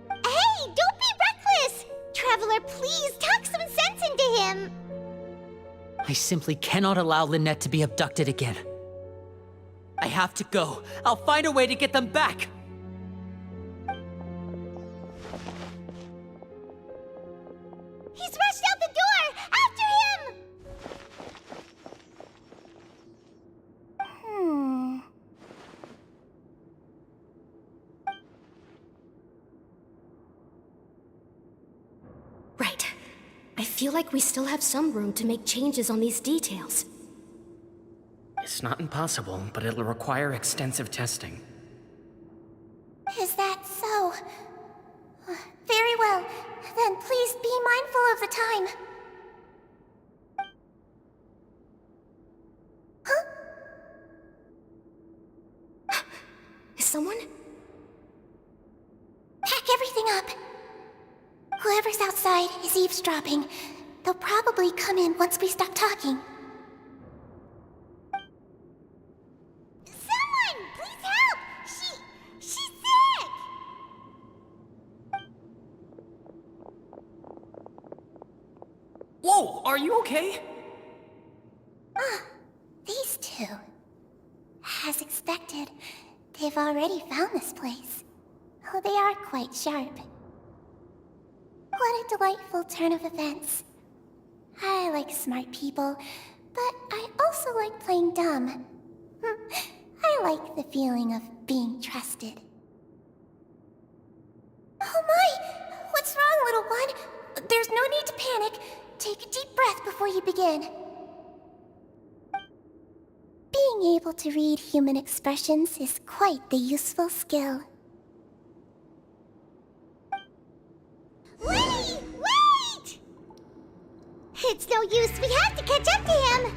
Hey, don't be reckless! Traveler, please, talk some sense into him! I simply cannot allow Lynette to be abducted again. I have to go. I'll find a way to get them back! He's rushed out the door! After him! Right. I feel like we still have some room to make changes on these details. It's not impossible, but it'll require extensive testing. Is that so? Very well. Then please be mindful of the time. Huh? Is someone? Pack everything up. Whoever's outside is eavesdropping. They'll probably come in once we stop talking. Someone! Please help! She's sick! Whoa, are you okay? These two. As expected, they've already found this place. Oh, they are quite sharp. What a delightful turn of events. I like smart people, but I also like playing dumb. I like the feeling of being trusted. Oh my! What's wrong, little one? There's no need to panic. Take a deep breath before you begin. Being able to read human expressions is quite the useful skill. Lenny! Wait! It's no use. We have to catch up to him.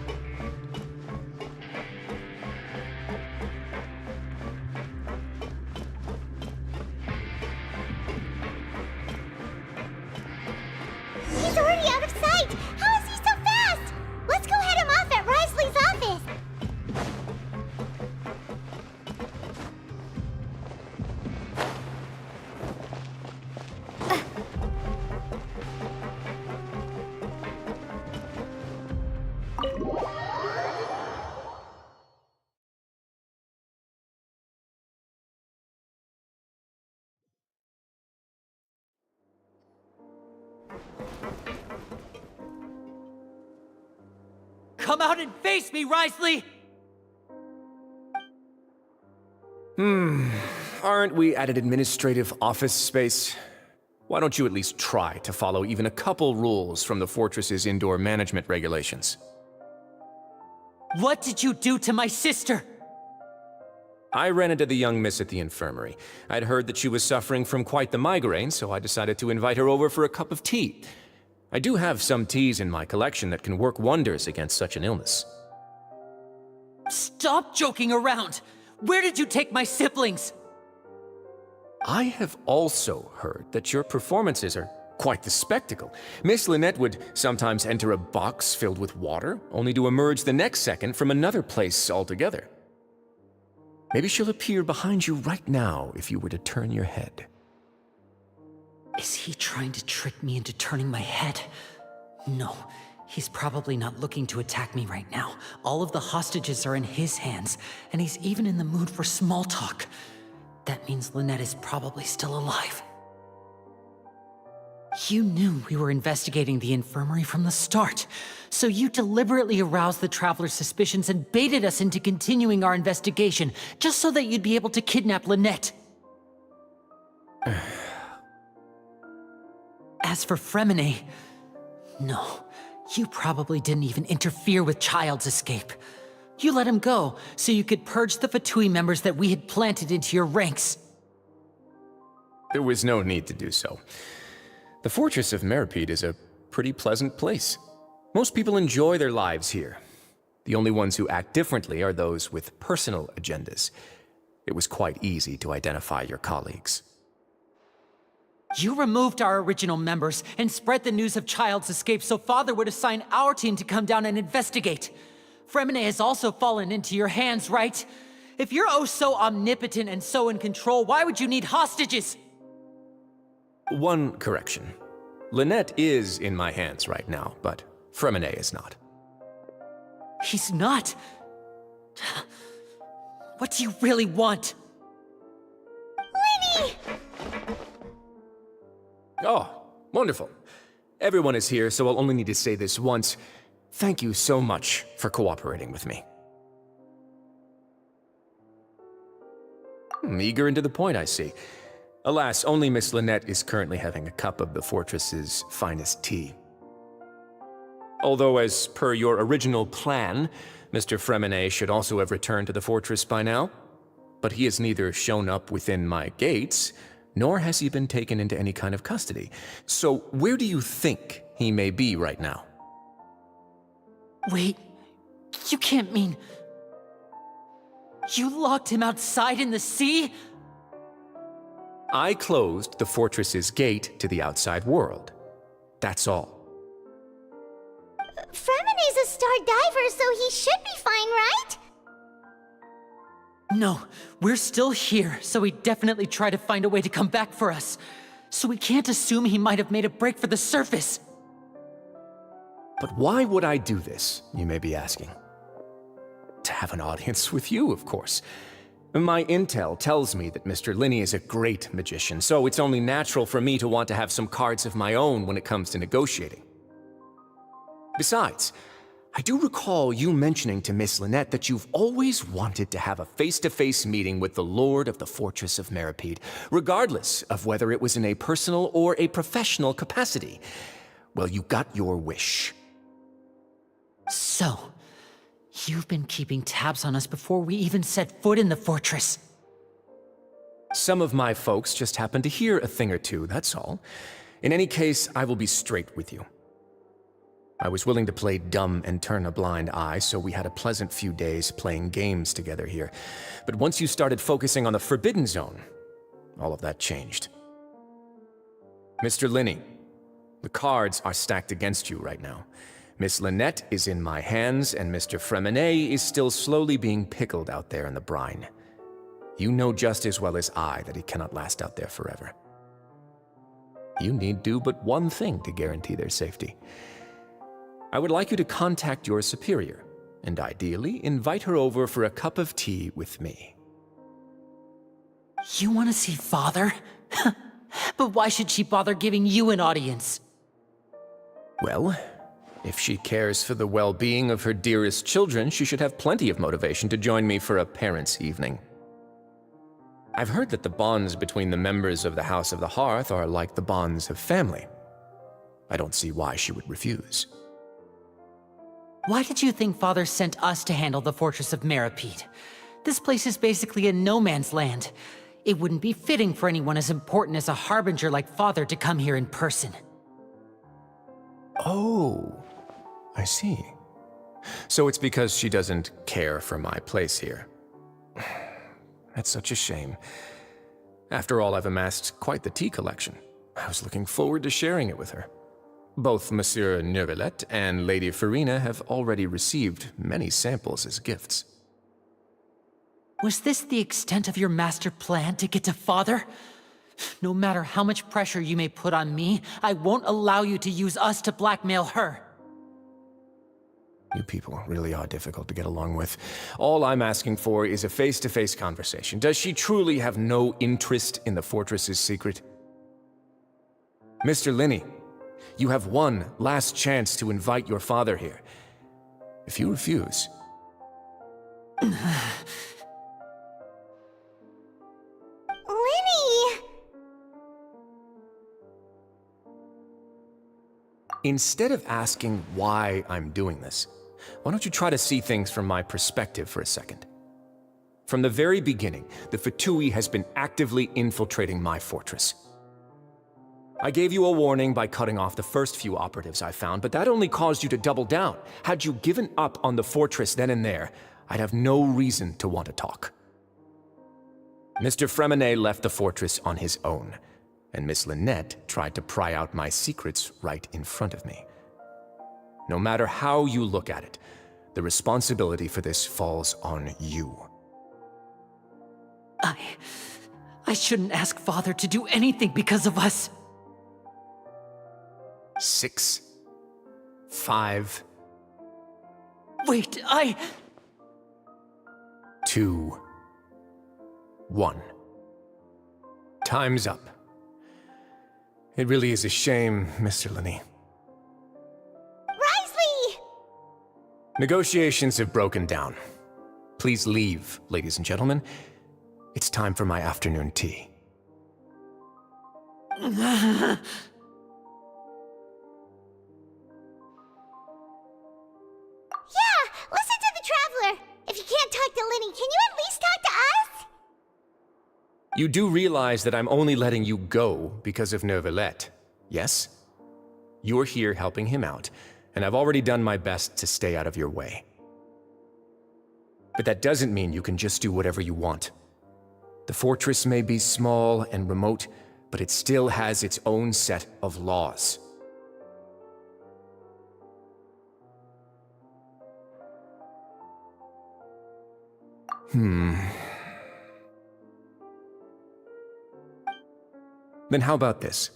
He's already out of sight! How is he so fast? Let's go head him off at Wriothesley's office! come out and face me, Risley! Aren't we at an administrative office space? Why don't you at least try to follow even a couple rules from the fortress's indoor management regulations? What did you do to my sister? I ran into the young miss at the infirmary. I'd heard that she was suffering from quite the migraine, so I decided to invite her over for a cup of tea. I do have some teas in my collection that can work wonders against such an illness. Stop joking around! Where did you take my siblings? I have also heard that your performances are quite the spectacle. Miss Lynette would sometimes enter a box filled with water, only to emerge the next second from another place altogether. Maybe she'll appear behind you right now if you were to turn your head. Is he trying to trick me into turning my head? No, he's probably not looking to attack me right now. All of the hostages are in his hands, and he's even in the mood for small talk. That means Lynette is probably still alive. You knew we were investigating the infirmary from the start, so you deliberately aroused the Traveler's suspicions and baited us into continuing our investigation, just so that you'd be able to kidnap Lynette. As for Fremine, no, you probably didn't even interfere with Child's escape. You let him go, so you could purge the Fatui members that we had planted into your ranks. There was no need to do so. The Fortress of Meripede is a pretty pleasant place. Most people enjoy their lives here. The only ones who act differently are those with personal agendas. It was quite easy to identify your colleagues. You removed our original members and spread the news of Child's escape so Father would assign our team to come down and investigate. Fremine has also fallen into your hands, right? If you're oh so omnipotent and so in control, why would you need hostages? One correction. Lynette is in my hands right now, but Fremine is not. He's not? What do you really want? Lenny! Oh, wonderful. Everyone is here, so I'll only need to say this once. Thank you so much for cooperating with me. Eager and to the point, I see. Alas, only Miss Lynette is currently having a cup of the fortress's finest tea. Although, as per your original plan, Mr. Fremine should also have returned to the fortress by now. But he has neither shown up within my gates, nor has he been taken into any kind of custody. So where do you think he may be right now? Wait, you can't mean... You locked him outside in the sea? I closed the fortress's gate to the outside world. That's all. Fremine's a star diver, so he should be fine, right? No, we're still here, so he definitely tried to find a way to come back for us. So we can't assume he might have made a break for the surface. But why would I do this, you may be asking? To have an audience with you, of course. My intel tells me that Mr. Linney is a great magician, so it's only natural for me to want to have some cards of my own when it comes to negotiating. Besides, I do recall you mentioning to Miss Lynette that you've always wanted to have a face-to-face meeting with the Lord of the Fortress of Meripede, regardless of whether it was in a personal or a professional capacity. Well, you got your wish. So, you've been keeping tabs on us before we even set foot in the fortress. Some of my folks just happened to hear a thing or two, that's all. In any case, I will be straight with you. I was willing to play dumb and turn a blind eye, so we had a pleasant few days playing games together here. But once you started focusing on the Forbidden Zone, all of that changed. Mr. Linney, the cards are stacked against you right now. Miss Lynette is in my hands, and Mr. Fremine is still slowly being pickled out there in the brine. You know just as well as I that he cannot last out there forever. You need do but one thing to guarantee their safety. I would like you to contact your superior, and ideally invite her over for a cup of tea with me. You want to see Father? But why should she bother giving you an audience? Well, If she cares for the well-being of her dearest children, she should have plenty of motivation to join me for a parents' evening. I've heard that the bonds between the members of the House of the Hearth are like the bonds of family. I don't see why she would refuse. Why did you think Father sent us to handle the Fortress of Meripede? This place is basically a no-man's land. It wouldn't be fitting for anyone as important as a Harbinger like Father to come here in person. Oh, I see. So it's because she doesn't care for my place here. That's such a shame. After all, I've amassed quite the tea collection. I was looking forward to sharing it with her. Both Monsieur Neuvillette and Lady Farina have already received many samples as gifts. Was this the extent of your master plan to get to Father? No matter how much pressure you may put on me, I won't allow you to use us to blackmail her. You people really are difficult to get along with. All I'm asking for is a face-to-face conversation. Does she truly have no interest in the fortress's secret? Mr. Linney, you have one last chance to invite your father here. If you refuse... Linny! Instead of asking why I'm doing this, why don't you try to see things from my perspective for a second? From the very beginning, the Fatui has been actively infiltrating my fortress. I gave you a warning by cutting off the first few operatives I found, but that only caused you to double down. Had you given up on the fortress then and there, I'd have no reason to want to talk. Mr. Freminet left the fortress on his own, and Miss Lynette tried to pry out my secrets right in front of me. No matter how you look at it, the responsibility for this falls on you. I shouldn't ask Father to do anything because of us. 6, 5... Wait, 2, 1. Time's up. It really is a shame, Mr. Linney. Risley! Negotiations have broken down. Please leave, ladies and gentlemen. It's time for my afternoon tea. Listen to the Traveler! If you can't talk to Linny, can you at least talk to us? You do realize that I'm only letting you go because of Neuvillette, yes? You're here helping him out, and I've already done my best to stay out of your way. But that doesn't mean you can just do whatever you want. The fortress may be small and remote, but it still has its own set of laws. Then how about this?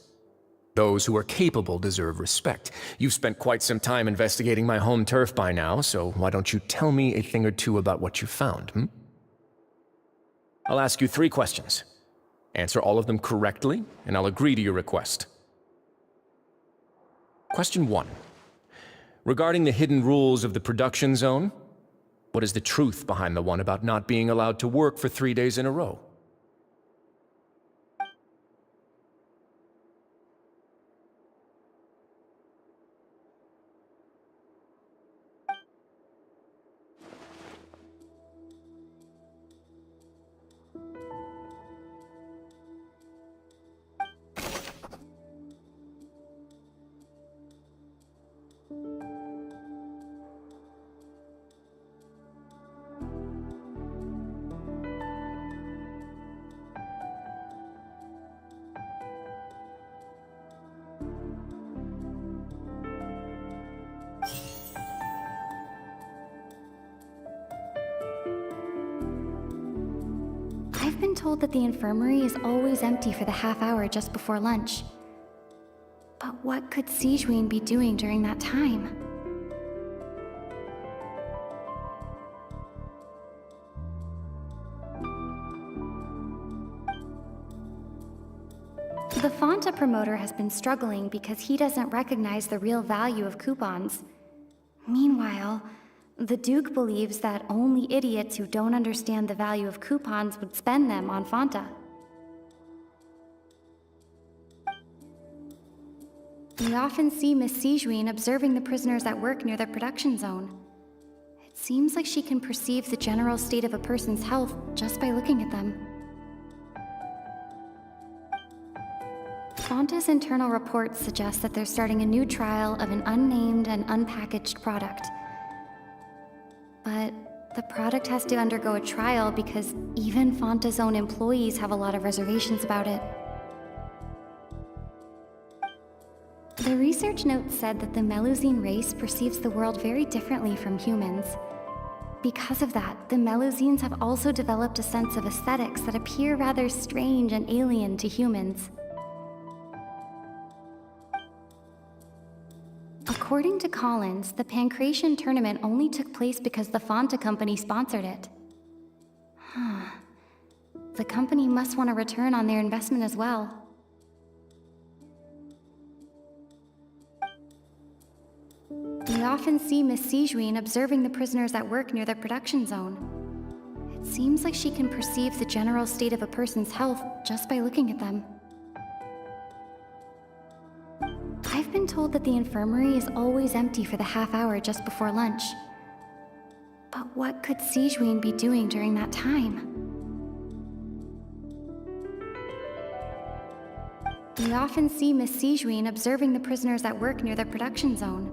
Those who are capable deserve respect. You've spent quite some time investigating my home turf by now, so why don't you tell me a thing or two about what you found, I'll ask you 3 questions. Answer all of them correctly, and I'll agree to your request. Question 1. Regarding the hidden rules of the production zone, what is the truth behind the one about not being allowed to work for 3 days in a row? I've been told that the infirmary is always empty for the half hour just before lunch. But what could Sijuin be doing during that time? The Fanta promoter has been struggling because he doesn't recognize the real value of coupons. Meanwhile, the Duke believes that only idiots who don't understand the value of coupons would spend them on Fanta. We often see Miss Sijuin observing the prisoners at work near the production zone. It seems like she can perceive the general state of a person's health just by looking at them. Fanta's internal reports suggest that they're starting a new trial of an unnamed and unpackaged product. But the product has to undergo a trial because even Fanta's own employees have a lot of reservations about it. The research note said that the Melusine race perceives the world very differently from humans. Because of that, the Melusines have also developed a sense of aesthetics that appear rather strange and alien to humans. According to Collins, the Pancration tournament only took place because the Fanta company sponsored it. The company must want a return on their investment as well. We often see Miss Sijuin observing the prisoners at work near the production zone. It seems like she can perceive the general state of a person's health just by looking at them. I've been told that the infirmary is always empty for the half hour just before lunch. But what could Sijuin be doing during that time? We often see Miss Sijuin observing the prisoners at work near the production zone.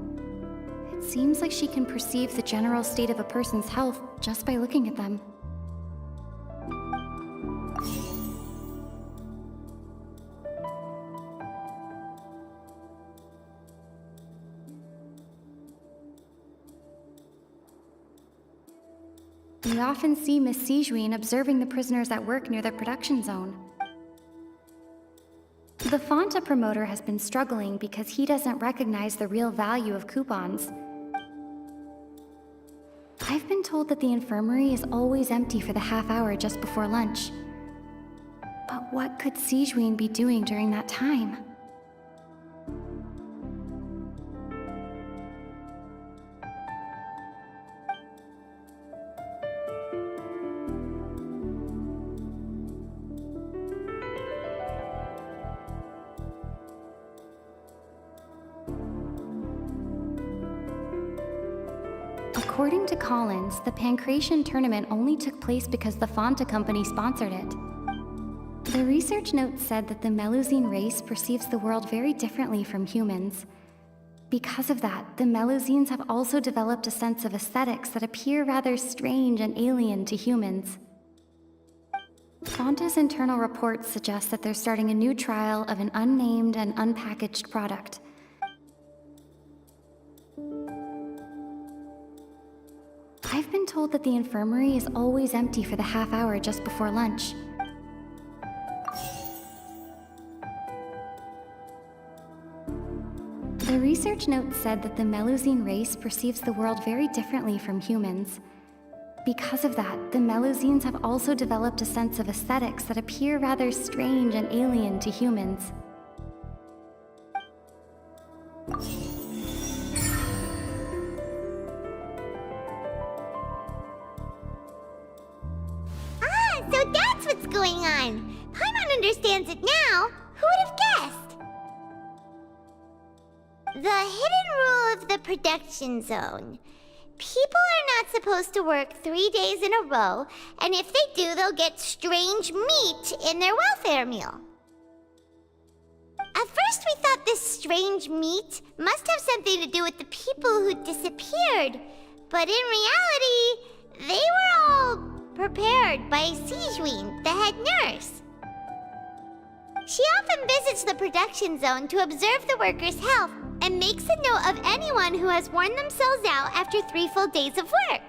It seems like she can perceive the general state of a person's health just by looking at them. We often see Miss Sijuin observing the prisoners at work near the production zone. The Fanta promoter has been struggling because he doesn't recognize the real value of coupons. I've been told that the infirmary is always empty for the half hour just before lunch. But what could Sijuin be doing during that time? According to Collins, the Pancration tournament only took place because the Fanta company sponsored it. The research note said that the Melusine race perceives the world very differently from humans. Because of that, the Melusines have also developed a sense of aesthetics that appear rather strange and alien to humans. Fanta's internal reports suggest that they're starting a new trial of an unnamed and unpackaged product. I've been told that the infirmary is always empty for the half hour just before lunch. The research note said that the Melusine race perceives the world very differently from humans. Because of that, the Melusines have also developed a sense of aesthetics that appear rather strange and alien to humans. So that's what's going on! Paimon understands it now! Who would have guessed? The hidden rule of the production zone. People are not supposed to work 3 days in a row, and if they do, they'll get strange meat in their welfare meal. At first we thought this strange meat must have something to do with the people who disappeared, but in reality, they were all prepared by Sijuin, the head nurse. She often visits the production zone to observe the workers' health and makes a note of anyone who has worn themselves out after 3 full days of work.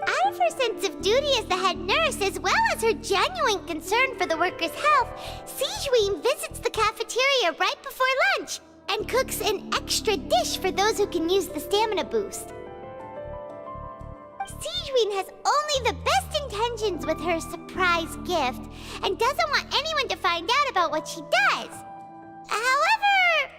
Out of her sense of duty as the head nurse, as well as her genuine concern for the workers' health, Sijuin visits the cafeteria right before lunch and cooks an extra dish for those who can use the stamina boost. Sijuin has only the best intentions with her surprise gift and doesn't want anyone to find out about what she does. However,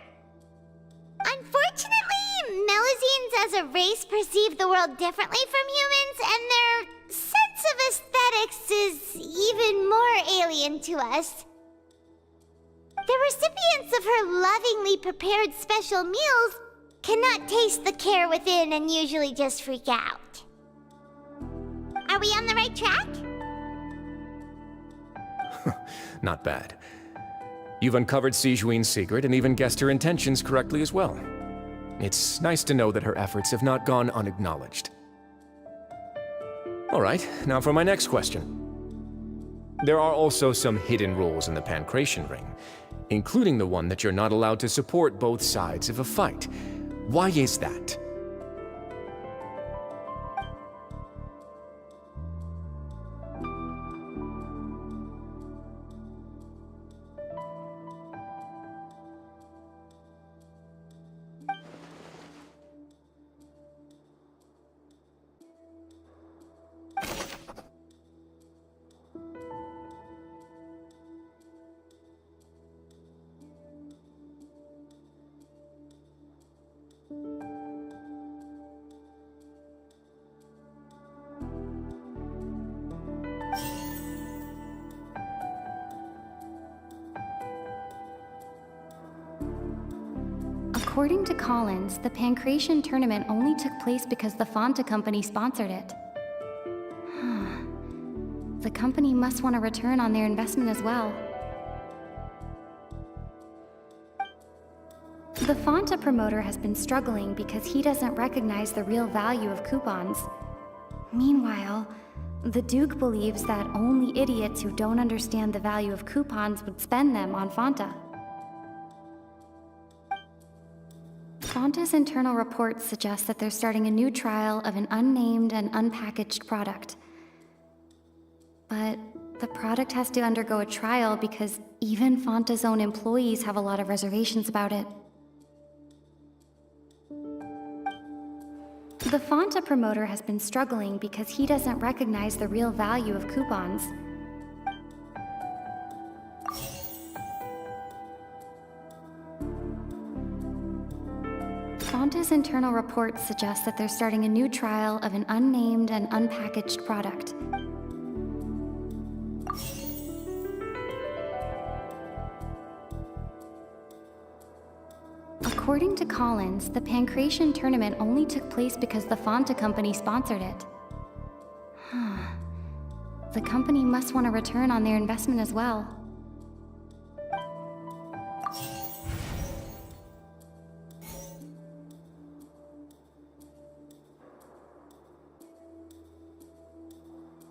unfortunately, Melusines as a race perceive the world differently from humans, and their sense of aesthetics is even more alien to us. The recipients of her lovingly prepared special meals cannot taste the care within and usually just freak out. Are we on the right track? Not bad. You've uncovered Sigewin's secret and even guessed her intentions correctly as well. It's nice to know that her efforts have not gone unacknowledged. All right, now for my next question. There are also some hidden rules in the Pancration Ring, including the one that you're not allowed to support both sides of a fight. Why is that? According to Collins, the Pancration tournament only took place because the Fanta company sponsored it. The company must want a return on their investment as well. The Fanta promoter has been struggling because he doesn't recognize the real value of coupons. Meanwhile, the Duke believes that only idiots who don't understand the value of coupons would spend them on Fanta. Fanta's internal reports suggest that they're starting a new trial of an unnamed and unpackaged product. But the product has to undergo a trial because even Fanta's own employees have a lot of reservations about it. The Fanta promoter has been struggling because he doesn't recognize the real value of coupons. Fanta's internal reports suggest that they're starting a new trial of an unnamed and unpackaged product. According to Collins, the Pancration tournament only took place because the Fanta company sponsored it. The company must want a return on their investment as well.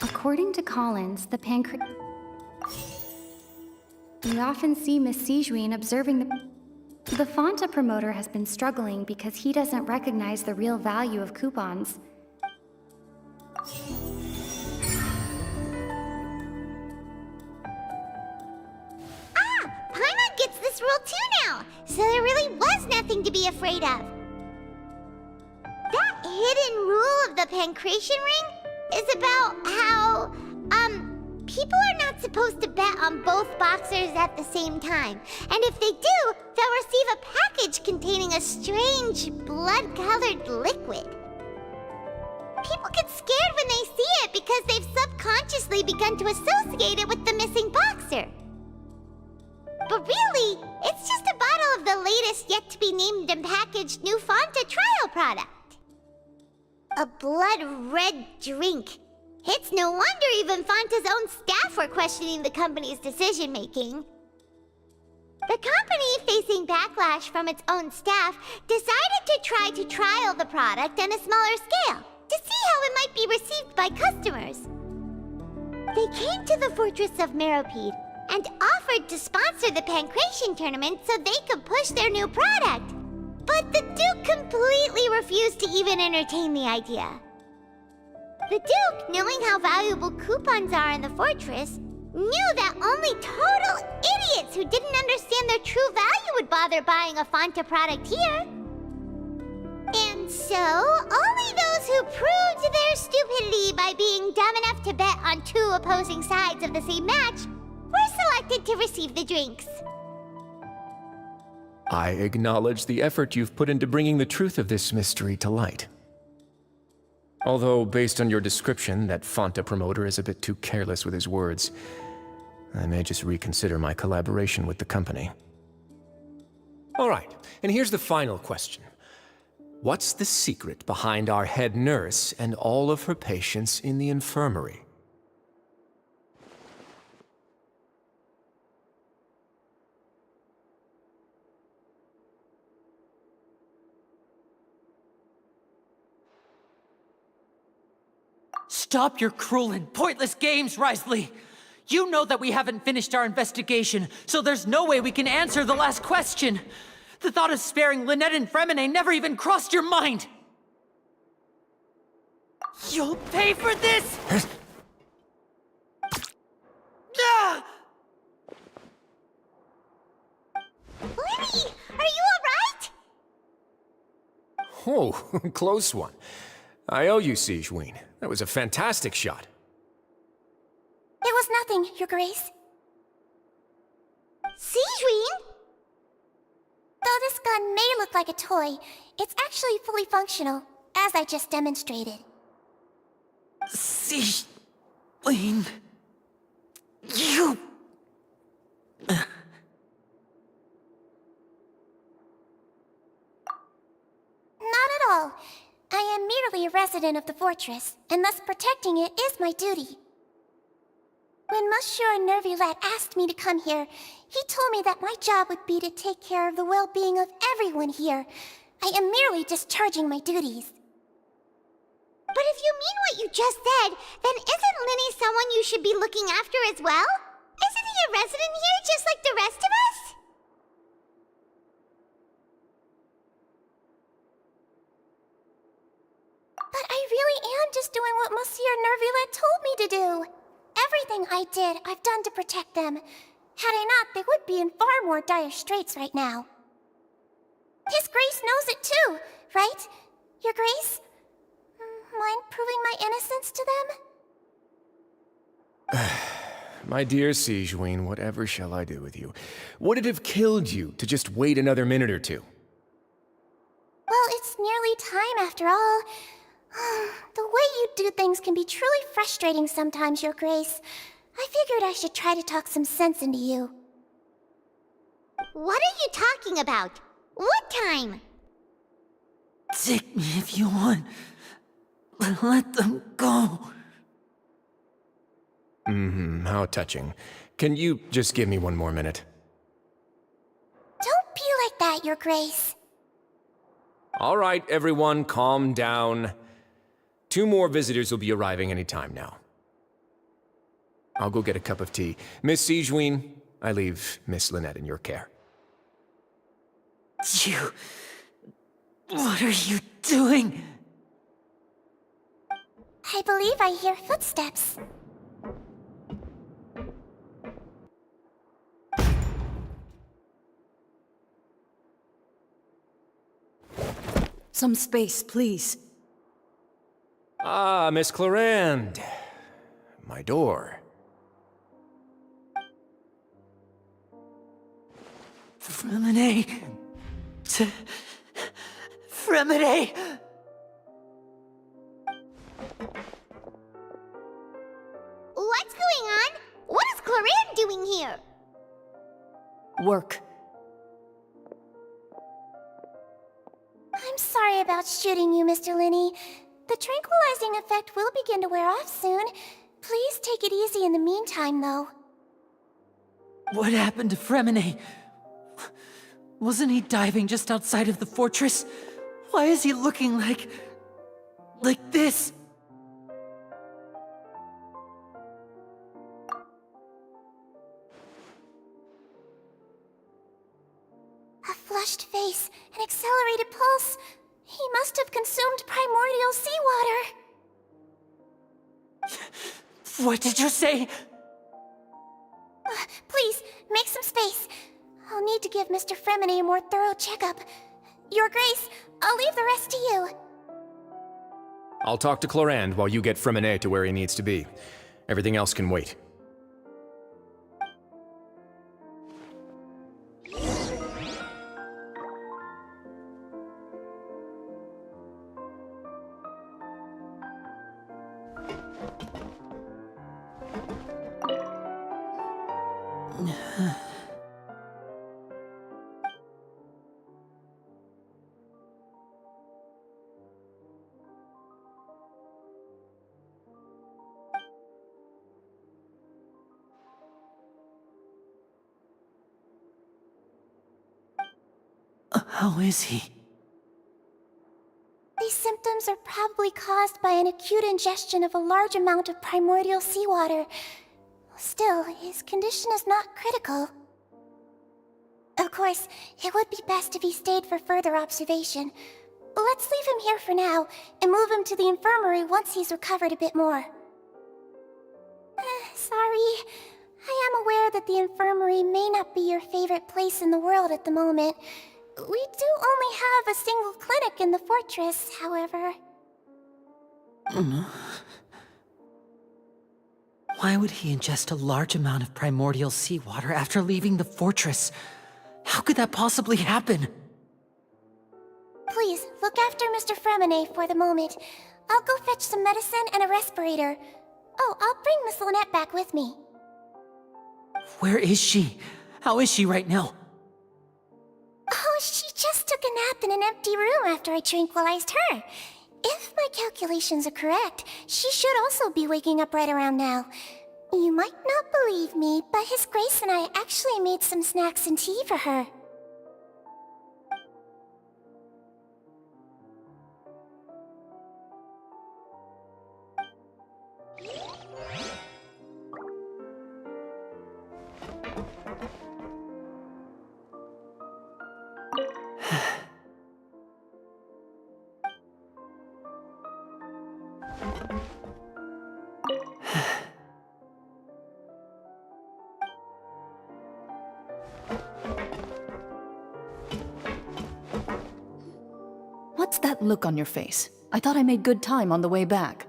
According to Collins, the We often see Miss Sigewin observing the Fanta promoter has been struggling because he doesn't recognize the real value of coupons. Paimon gets this rule too now, so there really was nothing to be afraid of. That hidden rule of the Pancration Ring is about how, people are not supposed to bet on both boxers at the same time. And if they do, they'll receive a package containing a strange, blood-colored liquid. People get scared when they see it because they've subconsciously begun to associate it with the missing boxer. But really, it's just a bottle of the latest yet-to-be-named and packaged new Fanta trial product. A blood-red drink. It's no wonder even Fanta's own staff were questioning the company's decision-making. The company, facing backlash from its own staff, decided to try to trial the product on a smaller scale, to see how it might be received by customers. They came to the fortress of Meropide and offered to sponsor the Pancration tournament so they could push their new product. But the Duke completely refused to even entertain the idea. The Duke, knowing how valuable coupons are in the fortress, knew that only total idiots who didn't understand their true value would bother buying a Fanta product here. And so, only those who proved their stupidity by being dumb enough to bet on two opposing sides of the same match, we're selected to receive the drinks. I acknowledge the effort you've put into bringing the truth of this mystery to light. Although, based on your description, that Fanta promoter is a bit too careless with his words, I may just reconsider my collaboration with the company. All right, and here's the final question. What's the secret behind our head nurse and all of her patients in the infirmary? Stop your cruel and pointless games, Risley! You know that we haven't finished our investigation, so there's no way we can answer the last question! The thought of sparing Lynette and Fremine never even crossed your mind! You'll pay for this! Ah! Lenny, are you alright? Oh, close one. I owe you, Sigewinne. That was a fantastic shot. It was nothing, Your Grace. Sigewinne? Though this gun may look like a toy, it's actually fully functional, as I just demonstrated. Sigewinne... You... Not at all. I am merely a resident of the fortress, and thus protecting it is my duty. When Monsieur Nervulette asked me to come here, he told me that my job would be to take care of the well-being of everyone here. I am merely discharging my duties. But if you mean what you just said, then isn't Linny someone you should be looking after as well? Isn't he a resident here just like the rest of us? But I really am just doing what Monsieur Nervulette told me to do. Everything I did, I've done to protect them. Had I not, they would be in far more dire straits right now. His Grace knows it too, right? Your Grace? Mind proving my innocence to them? My dear Sigewinne, whatever shall I do with you? Would it have killed you to just wait another minute or two? Well, it's nearly time after all. The way you do things can be truly frustrating sometimes, Your Grace. I figured I should try to talk some sense into you. What are you talking about? What time? Take me if you want. Let them go. How touching. Can you just give me one more minute? Don't be like that, Your Grace. All right, everyone, calm down. 2 more visitors will be arriving any time now. I'll go get a cup of tea. Miss Sigewinne, I leave Miss Lynette in your care. You... What are you doing? I believe I hear footsteps. Some space, please. Ah, Miss Clarande. My door. Fremine... Fremine... What's going on? What is Clarande doing here? Work. I'm sorry about shooting you, Mr. Linney. The tranquilizing effect will begin to wear off soon. Please take it easy in the meantime, though. What happened to Fremine? Wasn't he diving just outside of the fortress? Why is he looking like this? A flushed face, an accelerated pulse. He must have consumed primordial seawater. What did you say? Please, make some space. I'll need to give Mr. Fremine a more thorough checkup. Your Grace, I'll leave the rest to you. I'll talk to Clorand while you get Freminet to where he needs to be. Everything else can wait. How is he? These symptoms are probably caused by an acute ingestion of a large amount of primordial seawater. Still, his condition is not critical. Of course, it would be best if he stayed for further observation. Let's leave him here for now, and move him to the infirmary once he's recovered a bit more. Sorry. I am aware that the infirmary may not be your favorite place in the world at the moment. We do only have a single clinic in the fortress, however. Why would he ingest a large amount of primordial seawater after leaving the fortress? How could that possibly happen? Please, look after Mr. Freminet for the moment. I'll go fetch some medicine and a respirator. Oh, I'll bring Miss Lynette back with me. Where is she? How is she right now? Oh, she just took a nap in an empty room after I tranquilized her. If my calculations are correct, she should also be waking up right around now. You might not believe me, but His Grace and I actually made some snacks and tea for her. What's that look on your face? I thought I made good time on the way back.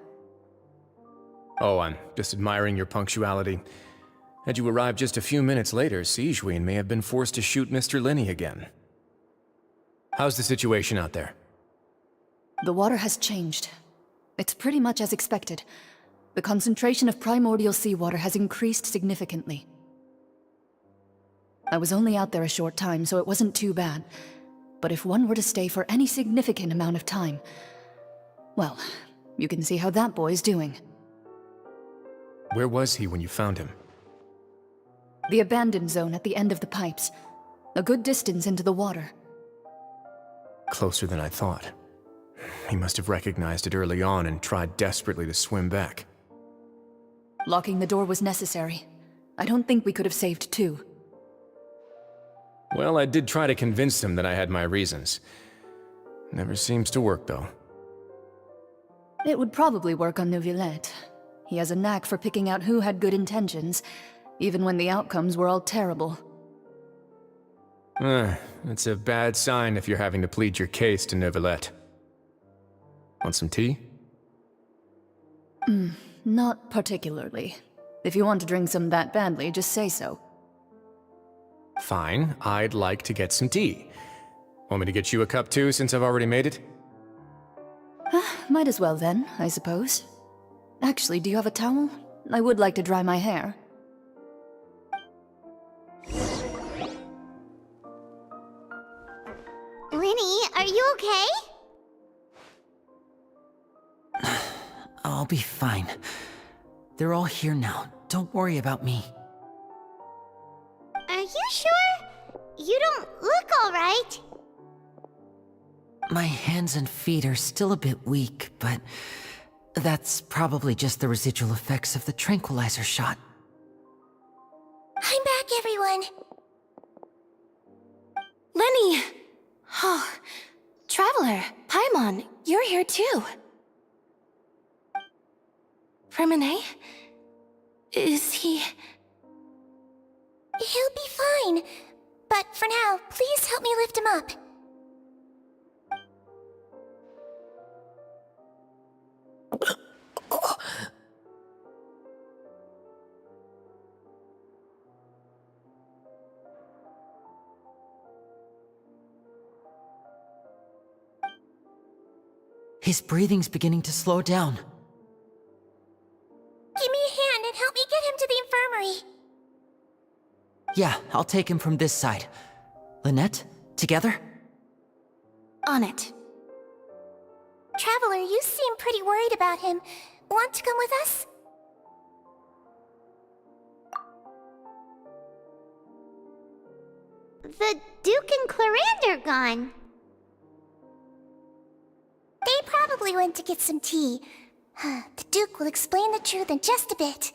Oh, I'm just admiring your punctuality. Had you arrived just a few minutes later, Sigewinne may have been forced to shoot Mr. Linney again. How's the situation out there? The water has changed. It's pretty much as expected. The concentration of primordial seawater has increased significantly. I was only out there a short time, so it wasn't too bad. But if one were to stay for any significant amount of time, well, you can see how that boy's doing. Where was he when you found him? The abandoned zone at the end of the pipes. A good distance into the water. Closer than I thought. He must have recognized it early on and tried desperately to swim back. Locking the door was necessary. I don't think we could have saved two. Well, I did try to convince him that I had my reasons. Never seems to work, though. It would probably work on Neuvillette. He has a knack for picking out who had good intentions, even when the outcomes were all terrible. It's a bad sign if you're having to plead your case to Neuvillette. Want some tea? Not particularly. If you want to drink some that badly, just say so. Fine, I'd like to get some tea. Want me to get you a cup too, since I've already made it? Might as well then, I suppose. Actually, do you have a towel? I would like to dry my hair. Linny, are you okay? I'll be fine. They're all here now. Don't worry about me. Are you sure? You don't look alright. My hands and feet are still a bit weak, but that's probably just the residual effects of the tranquilizer shot. I'm back, everyone. Lenny! Oh, Traveler, Paimon, you're here too. Freminet? Is he... He'll be fine. But for now, please help me lift him up. His breathing's beginning to slow down. Give me a hand and help me get him to the infirmary. Yeah, I'll take him from this side. Lynette, together? On it. Traveler, you seem pretty worried about him. Want to come with us? The Duke and Clarande are gone. They probably went to get some tea. The Duke will explain the truth in just a bit.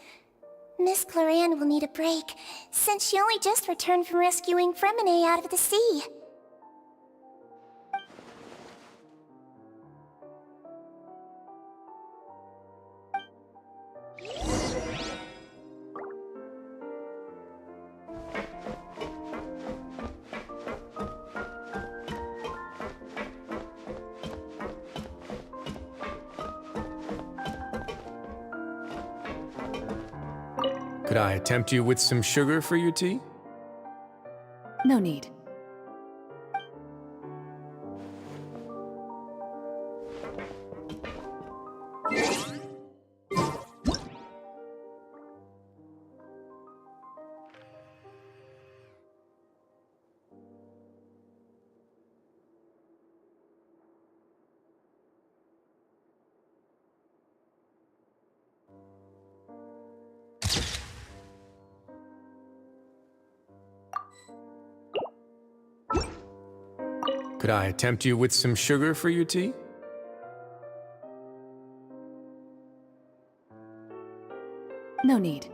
Miss Clarande will need a break, since she only just returned from rescuing Fremine out of the sea. Could I tempt you with some sugar for your tea? No need. Could I tempt you with some sugar for your tea? No need.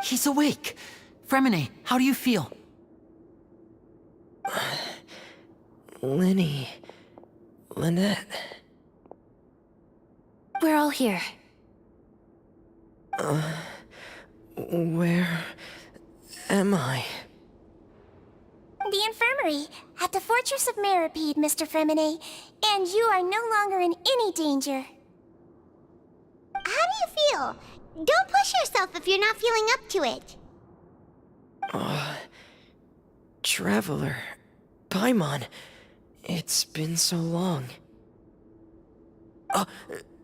He's awake. Fremine, how do you feel? Lynette. We're all here. Where am I? The infirmary, at the Fortress of Meripede, Mr. Fremine, and you are no longer in any danger. How do you feel? Don't push yourself if you're not feeling up to it. Traveler. Paimon. It's been so long.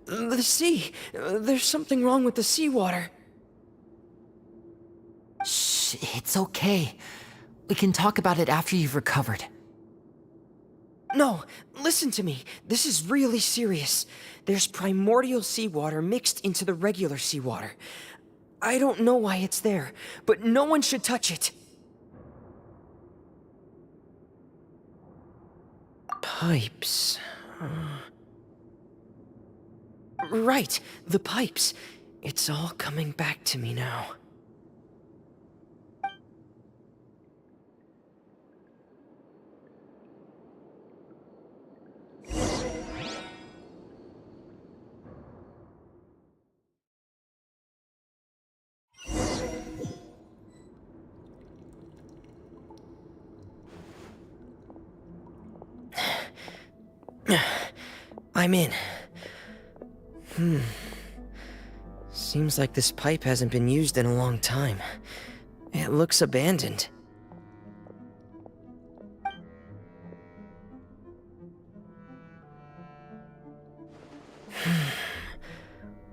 The sea! There's something wrong with the seawater. Shh, it's okay. We can talk about it after you've recovered. No, listen to me. This is really serious. There's primordial seawater mixed into the regular seawater. I don't know why it's there, but no one should touch it. Pipes. Right, the pipes. It's all coming back to me now. I'm in. Seems like this pipe hasn't been used in a long time. It looks abandoned.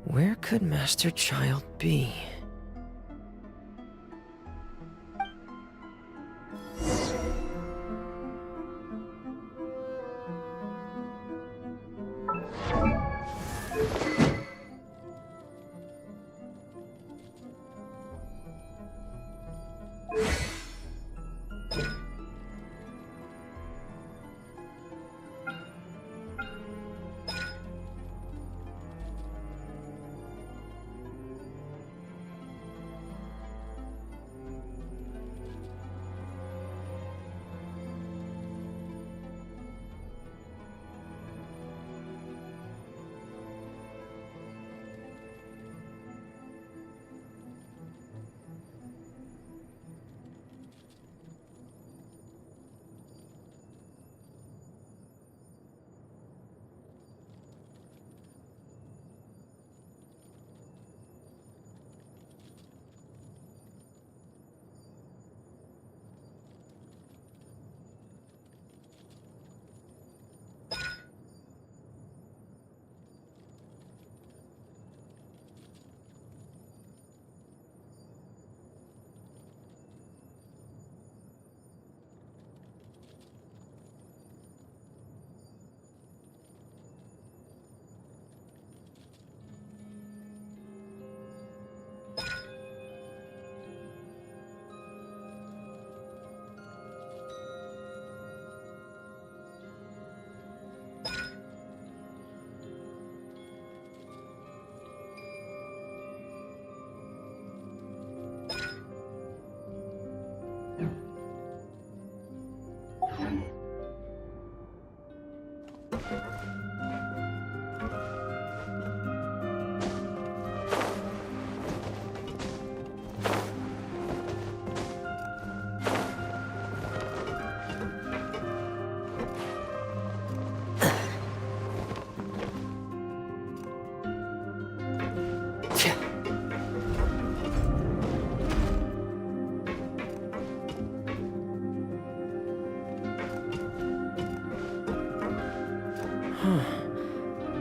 Where could Master Child be?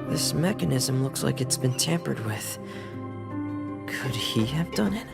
This mechanism looks like it's been tampered with. Could he have done it?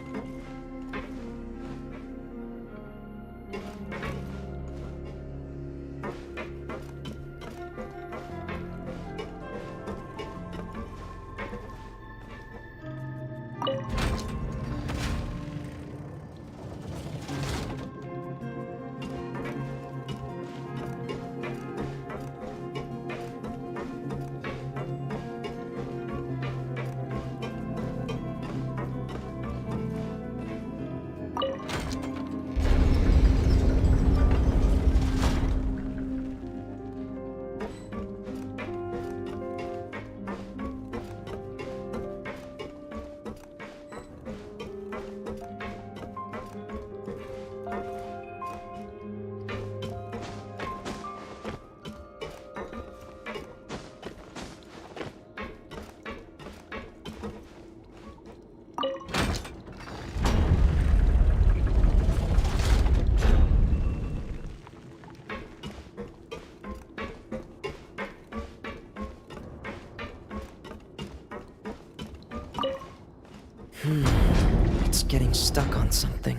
It's getting stuck on something.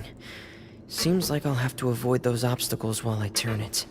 Seems like I'll have to avoid those obstacles while I turn it.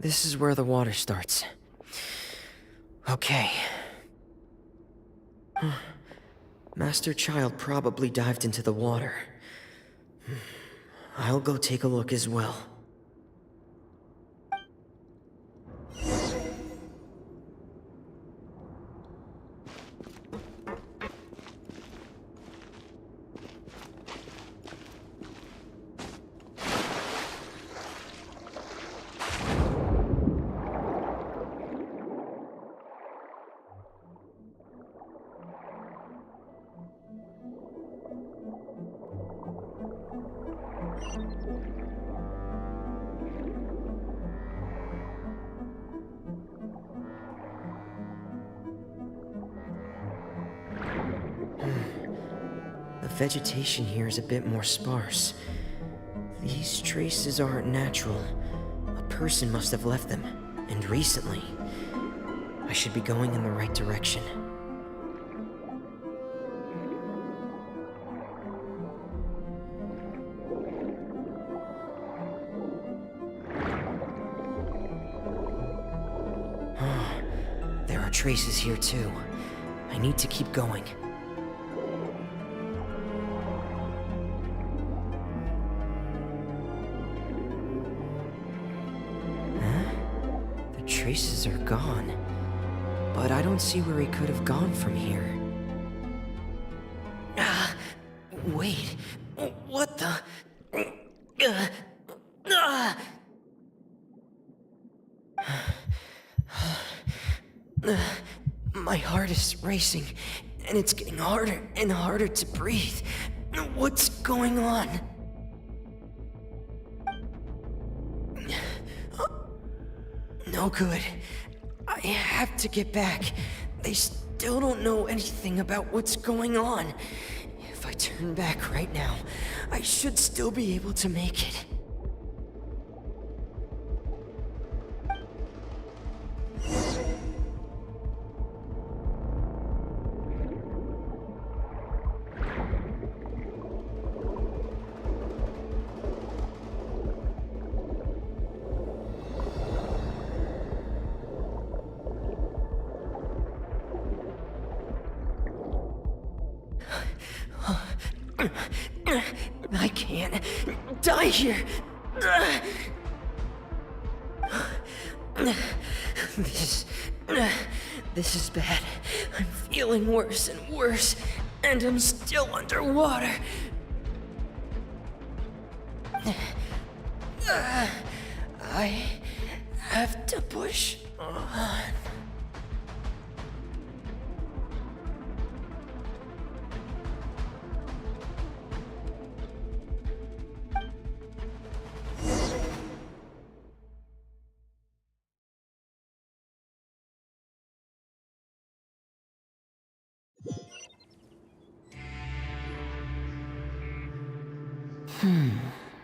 This is where the water starts. Okay. Master Child probably dived into the water. I'll go take a look as well. The vegetation here is a bit more sparse. These traces aren't natural. A person must have left them, and recently. I should be going in the right direction. There are traces here too. I need to keep going. Traces are gone, but I don't see where he could have gone from here. Wait, what the? My heart is racing, and it's getting harder and harder to breathe. What's going on? No good. I have to get back. They still don't know anything about what's going on. If I turn back right now, I should still be able to make it. I can't die here. This is bad. I'm feeling worse and worse, and I'm still underwater. I have to push on.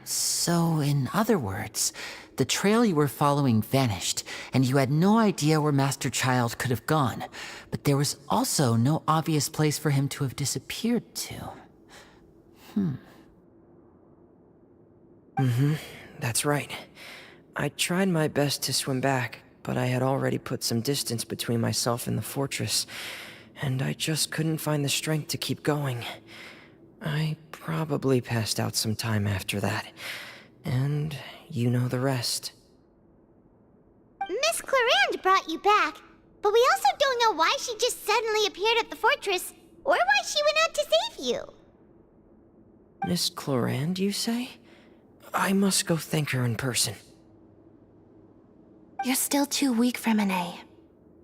So, in other words, the trail you were following vanished, and you had no idea where Master Child could have gone, but there was also no obvious place for him to have disappeared to. That's right. I tried my best to swim back, but I had already put some distance between myself and the fortress, and I just couldn't find the strength to keep going. I probably passed out some time after that, and you know the rest. Miss Clarande brought you back, but we also don't know why she just suddenly appeared at the fortress, or why she went out to save you. Miss Clarande, you say? I must go thank her in person. You're still too weak, Freminet.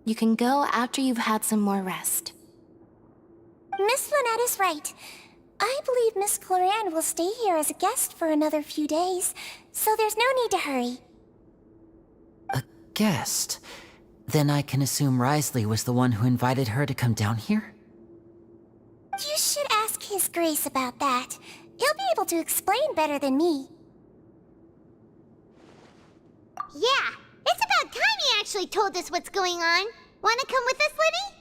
You can go after you've had some more rest. Miss Lynette is right. I believe Miss Clarande will stay here as a guest for another few days, so there's no need to hurry. A guest? Then I can assume Risley was the one who invited her to come down here? You should ask His Grace about that. He'll be able to explain better than me. Yeah, it's about time he actually told us what's going on. Wanna come with us, Lenny?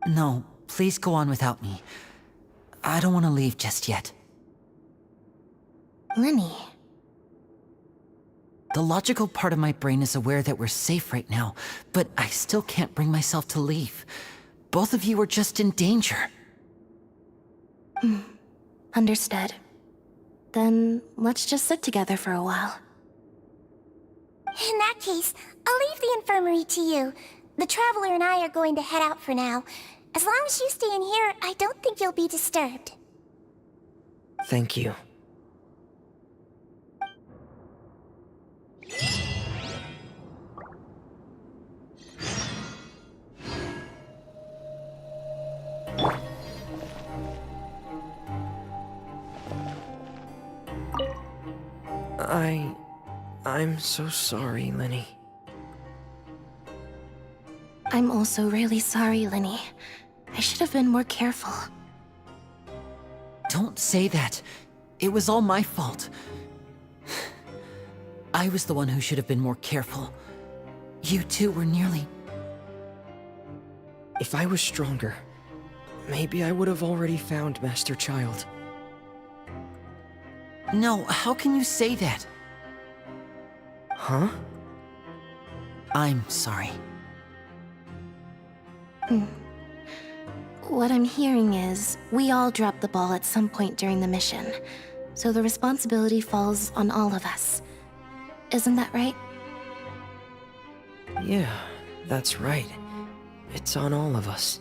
No, please go on without me. I don't want to leave just yet. Lenny, The logical part of my brain is aware that we're safe right now, but I still can't bring myself to leave. Both of you are just in danger. Understood. Then let's just sit together for a while. In that case, I'll leave the infirmary to you. The Traveler and I are going to head out for now. As long as you stay in here, I don't think you'll be disturbed. Thank you. I'm so sorry, Lenny. I'm also really sorry, Lenny. I should have been more careful. Don't say that. It was all my fault. I was the one who should have been more careful. You two were nearly... If I was stronger, maybe I would have already found Master Child. No, how can you say that? Huh? I'm sorry. What I'm hearing is, we all dropped the ball at some point during the mission, so the responsibility falls on all of us. Isn't that right? Yeah, that's right. It's on all of us.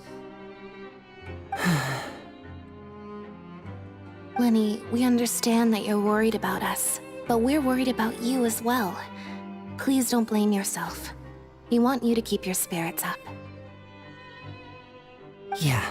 Lenny, we understand that you're worried about us, but we're worried about you as well. Please don't blame yourself. We want you to keep your spirits up. Yeah,